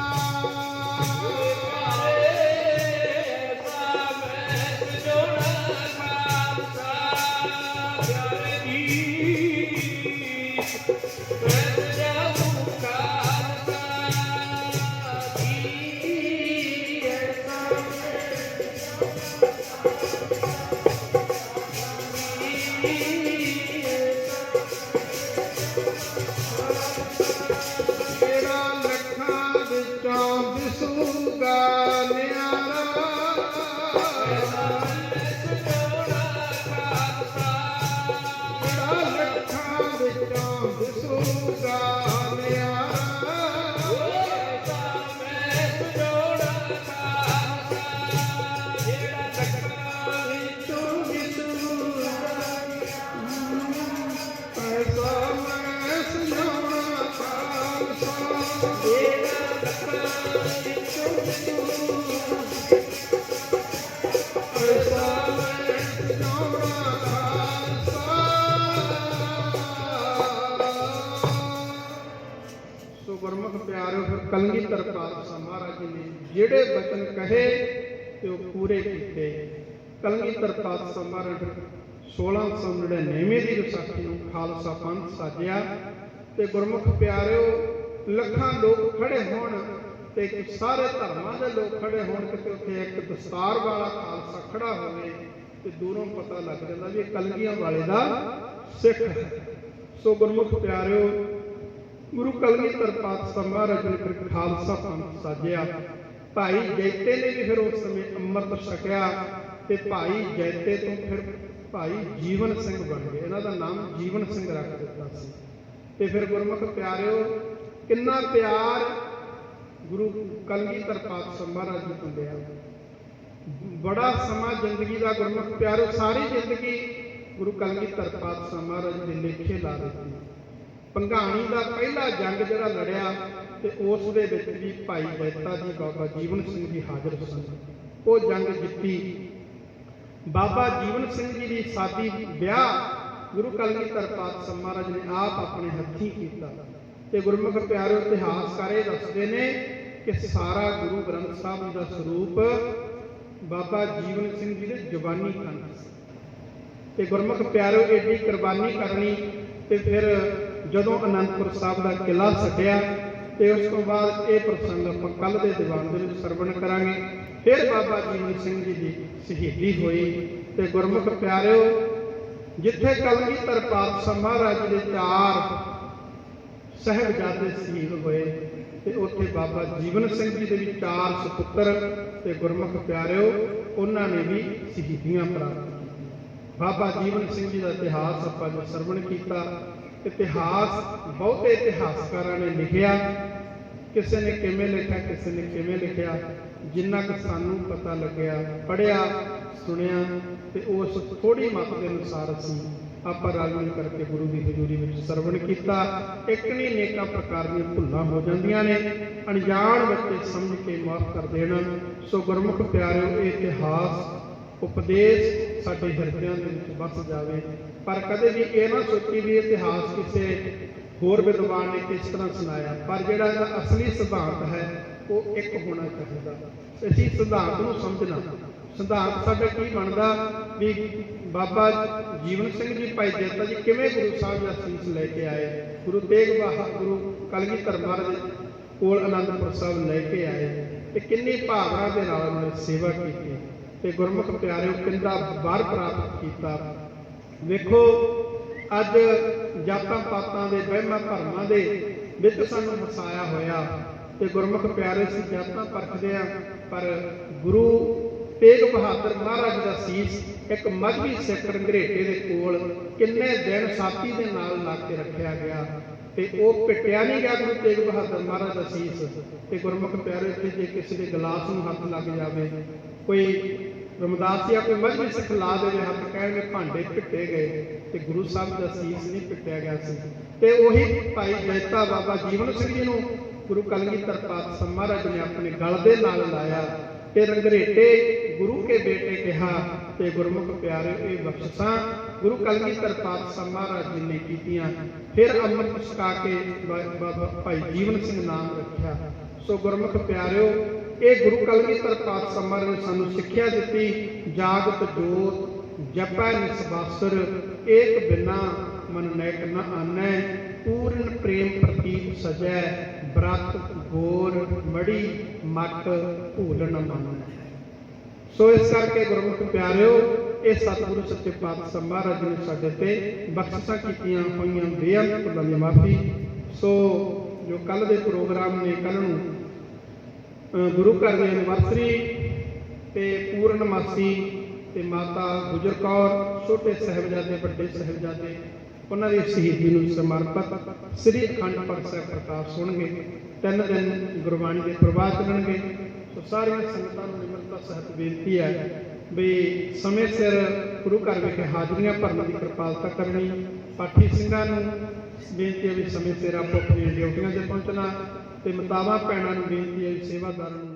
ਜਿਹੜਾ ਲੱਖਾਂ ਵਿੱਚੋਂ ਦਿਸੂਗਾ ਨਿਆਰਾ, ਜਿਹੜਾ ਲੱਖਾਂ ਵਿੱਚੋਂ ਦਿਸੂਗਾ ਨਿਆਰਾ, ਜਿਹੜਾ ਲੱਖਾਂ ਵਿੱਚੋਂ ਦਿਸੂਗਾ ਸੋ ਗੁਰਮੁਖ ਪਿਆਰਿਓ, ਫਿਰ ਕਲਗੀਧਰ ਪਾਤਸ਼ਾਹ ਮਹਾਰਾਜ ਜੀ ਨੇ ਜਿਹੜੇ ਬਚਨ ਕਹੇ ਤੇ ਉਹ ਪੂਰੇ ਕੀਤੇ। ਕਲਗੀਧਰ ਪਾਤਸ਼ਾਹ ਮਹਾਰਾਜ 1699 ਦੀ ਵਿਸਾਖੀ ਨੂੰ ਖਾਲਸਾ ਪੰਥ ਸਾਜਿਆ ਤੇ ਗੁਰਮੁਖ ਪਿਆਰਿਓ, ਲੱਖਾਂ ਲੋਕ ਖੜੇ ਹੋਣ ਤੇ ਸਾਰੇ ਧਰਮਾਂ ਦੇ ਲੋਕ ਖੜੇ ਹੋਣ, ਕਿਤੇ ਉੱਥੇ ਇੱਕ ਦਸਤਾਰ ਵਾਲਾ ਖਾਲਸਾ ਖੜਾ ਹੋਵੇ ਤੇ ਦੂਰੋਂ ਪਤਾ ਲੱਗ ਜਾਂਦਾ ਵੀ ਇਹ ਕਲਗੀਆਂ ਵਾਲੇ ਦਾ ਸਿੱਖ ਹੈ। ਸੋ ਗੁਰਮੁਖ ਪਿਆਰਿਓ, ਗੁਰੂ ਕਲਗੀਧਰ ਪਾਤਸ਼ਾਹ ਮਹਾਰਾਜ ਨੇ ਫਿਰ ਖਾਲਸਾ ਪੰਥ ਸਾਜਿਆ। ਭਾਈ ਜੈਤੇ ਨੇ ਵੀ ਫਿਰ ਉਸ ਸਮੇਂ ਅੰਮ੍ਰਿਤ ਛਕਿਆ ਤੇ ਭਾਈ ਜੈਤੇ ਤੋਂ ਫਿਰ ਭਾਈ ਜੀਵਨ ਸਿੰਘ ਬਣ ਗਏ। ਇਹਨਾਂ ਦਾ ਨਾਮ ਜੀਵਨ ਸਿੰਘ ਰੱਖ ਦਿੱਤਾ ਸੀ। ਤੇ ਫਿਰ ਗੁਰਮੁਖ ਪਿਆਰਿਓ, ਕਿੰਨਾ ਪਿਆਰ ਗੁਰੂ ਕਲਗੀਧਰ ਪਾਤਸ਼ਾਹ ਮਹਾਰਾਜ ਨੂੰ ਹੁੰਦਿਆ। ਬੜਾ ਸਮਾਂ ਜ਼ਿੰਦਗੀ ਦਾ ਗੁਰਮੁਖ ਪਿਆਰਿਓ, ਸਾਰੀ ਜ਼ਿੰਦਗੀ ਗੁਰੂ ਕਲਗੀਧਰ ਪਾਤਸ਼ਾਹ ਮਹਾਰਾਜ ਦੇ ਲੇਖੇ ਲਾ ਦਿੱਤੀ। ਭੰਗਾਣੀ ਦਾ ਪਹਿਲਾ ਜੰਗ ਜਿਹੜਾ ਲੜਿਆ ਤੇ ਉਸ ਦੇ ਵਿੱਚ ਵੀ ਭਾਈ ਜੈਤਾ ਜੀ, ਬਾਬਾ ਜੀਵਨ ਸਿੰਘ ਜੀ ਹਾਜ਼ਰ ਸਨ। ਉਹ ਜੰਗ ਜਿੱਤੀ। ਬਾਬਾ ਜੀਵਨ ਸਿੰਘ ਜੀ ਦੀ ਸਾਦੀ ਵਿਆਹ ਗੁਰੂ ਕਲਗੀਧਰ ਪਾਤਸ਼ਾਹ ਮਹਾਰਾਜ ਨੇ ਆਪ ਆਪਣੇ ਹੱਥੀਂ ਕੀਤਾ। ਤੇ ਗੁਰਮੁਖ ਪਿਆਰਿਓ, ਇਤਿਹਾਸਕਾਰ ਇਹ ਦੱਸਦੇ ਨੇ ਕਿ ਸਾਰਾ ਗੁਰੂ ਗ੍ਰੰਥ ਸਾਹਿਬ ਜੀ ਦਾ ਸਰੂਪ ਬਾਬਾ ਜੀਵਨ ਸਿੰਘ ਜੀ ਦੇ ਜ਼ੁਬਾਨੀ ਕੰਠ ਸੀ। ਤੇ ਗੁਰਮੁਖ ਪਿਆਰਿਓ, ਏਡੀ ਕੁਰਬਾਨੀ ਕਰਨੀ ਤੇ ਫਿਰ ਜਦੋਂ ਅਨੰਦਪੁਰ ਸਾਹਿਬ ਦਾ ਕਿਲ੍ਹਾ ਛੱਡਿਆ ਤੇ ਉਸ ਤੋਂ ਬਾਅਦ ਇਹ ਪ੍ਰਸੰਗ ਆਪਾਂ ਕੱਲ੍ਹ ਦੇ ਦੀਵਾਨ ਦੇ ਵਿੱਚ ਸਰਵਣ ਕਰਾਂਗੇ। ਫਿਰ ਬਾਬਾ ਜੀਵਨ ਸਿੰਘ ਜੀ ਦੀ ਸ਼ਹੀਦੀ ਹੋਈ। ਤੇ ਗੁਰਮੁਖ ਪਿਆਰਿਓ, ਜਿੱਥੇ ਕਲਗੀਧਰ ਪਾਤਸ਼ਾਹ ਮਹਾਰਾਜ ਦੇ 4 ਸਾਹਿਬਜ਼ਾਦੇ ਸ਼ਹੀਦ ਹੋਏ ਤੇ ਉੱਥੇ ਬਾਬਾ ਜੀਵਨ ਸਿੰਘ ਜੀ ਦੇ ਵੀ 4 ਸੁਪੁੱਤਰ ਤੇ ਗੁਰਮੁਖ ਪਿਆਰਿਓ, ਉਹਨਾਂ ਨੇ ਵੀ ਸ਼ਹੀਦੀਆਂ ਪ੍ਰਾਪਤ ਕੀਤੀਆਂ। ਬਾਬਾ ਜੀਵਨ ਸਿੰਘ ਜੀ ਦਾ ਇਤਿਹਾਸ ਆਪਾਂ ਜੋ ਸਰਵਣ ਕੀਤਾ, ਇਤਿਹਾਸ ਬਹੁਤੇ ਇਤਿਹਾਸਕਾਰਾਂ ਨੇ ਲਿਖਿਆ। ਕਿਸੇ ਨੇ ਕਿਵੇਂ ਲਿਖਿਆ, ਕਿਸੇ ਨੇ ਕਿਵੇਂ ਲਿਖਿਆ, ਜਿੰਨਾ ਕੁ ਸਾਨੂੰ ਪਤਾ ਲੱਗਿਆ, ਪੜ੍ਹਿਆ, ਸੁਣਿਆ ਤੇ ਉਸ ਥੋੜ੍ਹੀ ਮੱਤ ਦੇ ਅਨੁਸਾਰ ਅਸੀਂ ਆਪਾਂ ਰਲ ਮਿਲ ਕਰਕੇ ਗੁਰੂ ਦੀ ਹਜ਼ੂਰੀ ਵਿੱਚ ਸਰਵਣ ਕੀਤਾ। ਇੱਕ ਨਹੀਂ, ਅਨੇਕਾਂ ਪ੍ਰਕਾਰ ਦੀਆਂ ਭੁੱਲਾਂ ਹੋ ਜਾਂਦੀਆਂ ਨੇ, ਅਣਜਾਣ ਬੱਚੇ ਸਮਝ ਕੇ ਮਾਫ਼ ਕਰ ਦੇਣਾ। ਸੋ ਗੁਰਮੁਖ ਪਿਆਰਿਓ, ਇਹ ਇਤਿਹਾਸ ਉਪਦੇਸ਼ ਸਾਡੇ ਹਿਰਦਿਆਂ ਦੇ ਵਿੱਚ ਵਸ ਜਾਵੇ। ਪਰ ਕਦੇ ਵੀ ਇਹ ਨਾ ਸੋਚੀ ਵੀ ਇਤਿਹਾਸ ਕਿਸੇ ਹੋਰ ਵਿਦਵਾਨ ਨੇ ਕਿਸ ਤਰ੍ਹਾਂ ਸੁਣਾਇਆ। ਪਰ ਜਿਹੜਾ ਇਹਦਾ ਅਸਲੀ ਸਿਧਾਂਤ ਹੈ ਉਹ ਇੱਕ ਹੋਣਾ ਚਾਹੀਦਾ। ਅਸੀਂ ਸਿਧਾਂਤ ਨੂੰ ਸਮਝਣਾ। ਸਿਧਾਂਤ ਸਾਡਾ ਕੀ ਬਣਦਾ ਵੀ ਬਾਬਾ ਜੀਵਨ ਸਿੰਘ ਜੀ, ਭਾਈ ਜੈਤਾ ਜੀ ਕਿਵੇਂ ਗੁਰੂ ਸਾਹਿਬ ਦਾ ਸੀਸ ਲੈ ਕੇ ਆਏ, ਗੁਰੂ ਤੇਗ ਬਹਾਦਰ, ਗੁਰੂ ਕਲਗੀਧਰ ਮਹਾਰਾਜ ਕੋਲ ਅਨੰਦਪੁਰ ਸਾਹਿਬ ਲੈ ਕੇ ਆਏ ਤੇ ਕਿੰਨੀ ਭਾਵਨਾ ਦੇ ਨਾਲ ਉਹਨਾਂ ਨੇ ਸੇਵਾ ਕੀਤੀ ਤੇ ਗੁਰਮੁਖ ਪਿਆਰਿਓ, ਕਿੰਨਾ ਵਰ ਪ੍ਰਾਪਤ ਕੀਤਾ। ਵੇਖੋ, ਅੱਜ ਜਾਤਾਂ ਪਾਤਾਂ ਦੇ ਵਹਿਮਾਂ ਭਰਮਾਂ ਦੇ ਵਿੱਚ ਸਾਨੂੰ ਵਸਾਇਆ ਹੋਇਆ ਤੇ ਗੁਰਮੁਖ ਪਿਆਰੇ ਸੀ ਜਾਤਾਂ ਪਰਖਦੇ ਆ, ਪਰ ਗੁਰੂ ਤੇਗ ਬਹਾਦਰ ਮਹਾਰਾਜ ਦਾ ਸੀਸ ਇੱਕ ਮਜ਼੍ਹਬੀ ਸਿੱਖ ਰੰਘਰੇਟੇ ਦੇ ਕੋਲ ਕਿੰਨੇ ਦਿਨ ਸਾਥੀ ਦੇ ਨਾਲ ਲਾ ਕੇ ਰੱਖਿਆ ਗਿਆ ਤੇ ਉਹ ਪਿੱਟਿਆ ਨਹੀਂ ਗਿਆ ਗੁਰੂ ਤੇਗ ਬਹਾਦਰ ਮਹਾਰਾਜ ਦਾ ਸੀਸ। ਤੇ ਗੁਰਮੁਖ ਪਿਆਰੇ, ਇੱਥੇ ਜੇ ਕਿਸੇ ਦੇ ਗਲਾਸ ਨੂੰ ਹੱਥ ਲੱਗ ਜਾਵੇ, ਕੋਈ ਰਮਦਾਸ ਜਾਂ ਕੋਈ ਮਜ਼੍ਹਬੀ ਸਿੱਖ ਲਾ ਦੇਵੇ ਹੱਥ, ਕਹਿਣਗੇ ਭਾਂਡੇ ਪਿੱਟੇ ਗਏ ਤੇ ਗੁਰੂ ਸਾਹਿਬ ਦਾ ਸੀਸ ਨਹੀਂ ਪਿੱਟਿਆ ਗਿਆ ਸੀ। ਤੇ ਉਹੀ ਭਾਈ ਜੈਤਾ ਬਾਬਾ ਜੀਵਨ ਸਿੰਘ ਜੀ ਨੂੰ ਗੁਰੂ ਕਲਗੀਧਰ ਪਾਤਸ਼ਾਹ ਮਹਾਰਾਜ ਨੇ ਆਪਣੇ ਗਲ ਦੇ ਨਾਲ ਲਾਇਆ ਤੇ ਰੰਘਰੇਟੇ ਗੁਰੂ ਕੇ ਬੇਟੇ ਕਿਹਾ। ਤੇ ਗੁਰਮੁਖ ਪਿਆਰੇ, ਇਹ ਬਖਸ਼ਿਸ਼ਾਂ ਗੁਰੂ ਕਲਗੀਧਰ ਪਾਤਸ਼ਾਹ ਮਹਾਰਾਜ ਜੀ ਨੇ ਕੀਤੀਆਂ। ਫਿਰ ਅੰਮ੍ਰਿਤ ਛਕਾ ਕੇ ਬਾਬਾ ਭਾਈ ਜੀਵਨ ਸਿੰਘ ਨਾਮ ਰੱਖਿਆ। ਸੋ ਗੁਰਮੁਖ ਪਿਆਰਿਓ, ਇਹ ਗੁਰੂ ਕਲਗੀਧਰ ਪਾਤਸ਼ਾਹ ਮਹਾਰਾਜ ਨੇ ਸਾਨੂੰ ਸਿੱਖਿਆ ਦਿੱਤੀ, ਜਾਗਤ ਜੋਤ ਜਪੈ ਨਿਸਬਾਸਰ, ਏਕ ਬਿਨਾ ਮਨ ਨੈਕ ਨ ਆਨੈ, ਪੂਰਨ ਪ੍ਰੇਮ ਪ੍ਰਤੀਤ ਸਜੈ, ਬ੍ਰਤ ਗੋਰ ਮੜੀ ਮਟ ਭੂਲ ਨ ਮੰਨੈ। ਸੋ ਇਸ ਕਰਕੇ ਗੁਰਮੁਖ ਪਿਆਰਿਓ, ਇਹ ਸਤਿਗੁਰੂ ਸੱਚੇ ਪਾਤਸ਼ਾਹ ਮਹਾਰਾਜ ਨੇ ਸਾਡੇ ਤੇ ਬਖਸ਼ਿਸ਼ਾਂ ਕੀਤੀਆਂ ਹੋਈਆਂ ਬੇਅੰਤ ਭੁੱਲਾਂ ਦੀ ਮਾਫ਼ੀ। ਸੋ ਜੋ ਕੱਲ੍ਹ ਦੇ ਪ੍ਰੋਗਰਾਮ ਨੇ, ਕੱਲ੍ਹ ਨੂੰ ਗੁਰੂ ਘਰ ਦੀ ਐਨਵਰਸਰੀ ਤੇ ਪੂਰਨਮਾਸੀ ਤੇ ਮਾਤਾ ਗੁਜਰ ਕੌਰ, ਛੋਟੇ ਸਾਹਿਬਜ਼ਾਦੇ, ਵੱਡੇ ਸਾਹਿਬਜ਼ਾਦੇ, ਉਹਨਾਂ ਦੀ ਸ਼ਹੀਦੀ ਨੂੰ ਸਮਰਪਿਤ ਸ੍ਰੀ ਅਖੰਡ ਪਾਠ ਸਾਹਿਬ ਪ੍ਰਕਾਸ਼ ਹੋਣਗੇ। 3 ਦਿਨ ਗੁਰਬਾਣੀ ਦੇ ਪ੍ਰਵਾਹ ਚੱਲਣਗੇ। ਸੋ ਸਾਰੀਆਂ ਸੰਗਤਾਂ ਨੂੰ ਨਿਮਰਤਾ ਸਹਿਤ ਬੇਨਤੀ ਹੈ ਵੀ ਸਮੇਂ ਸਿਰ ਗੁਰੂ ਘਰ ਵਿਖੇ ਹਾਜ਼ਰੀਆਂ ਭਰਨ ਦੀ ਕਿਰਪਾਲਤਾ ਕਰਨੀ। ਪਾਠੀ ਸਿੰਘਾਂ ਨੂੰ ਬੇਨਤੀ ਹੈ ਵੀ ਸਮੇਂ ਸਿਰ ਆਪੋ ਆਪਣੀਆਂ ਡਿਊਟੀਆਂ 'ਤੇ ਪਹੁੰਚਣਾ ਤੇ ਮਾਤਾਵਾਂ ਭੈਣਾਂ ਨੂੰ ਬੇਨਤੀ ਹੈ ਵੀ ਸੇਵਾਦਾਰਾਂ ਨੂੰ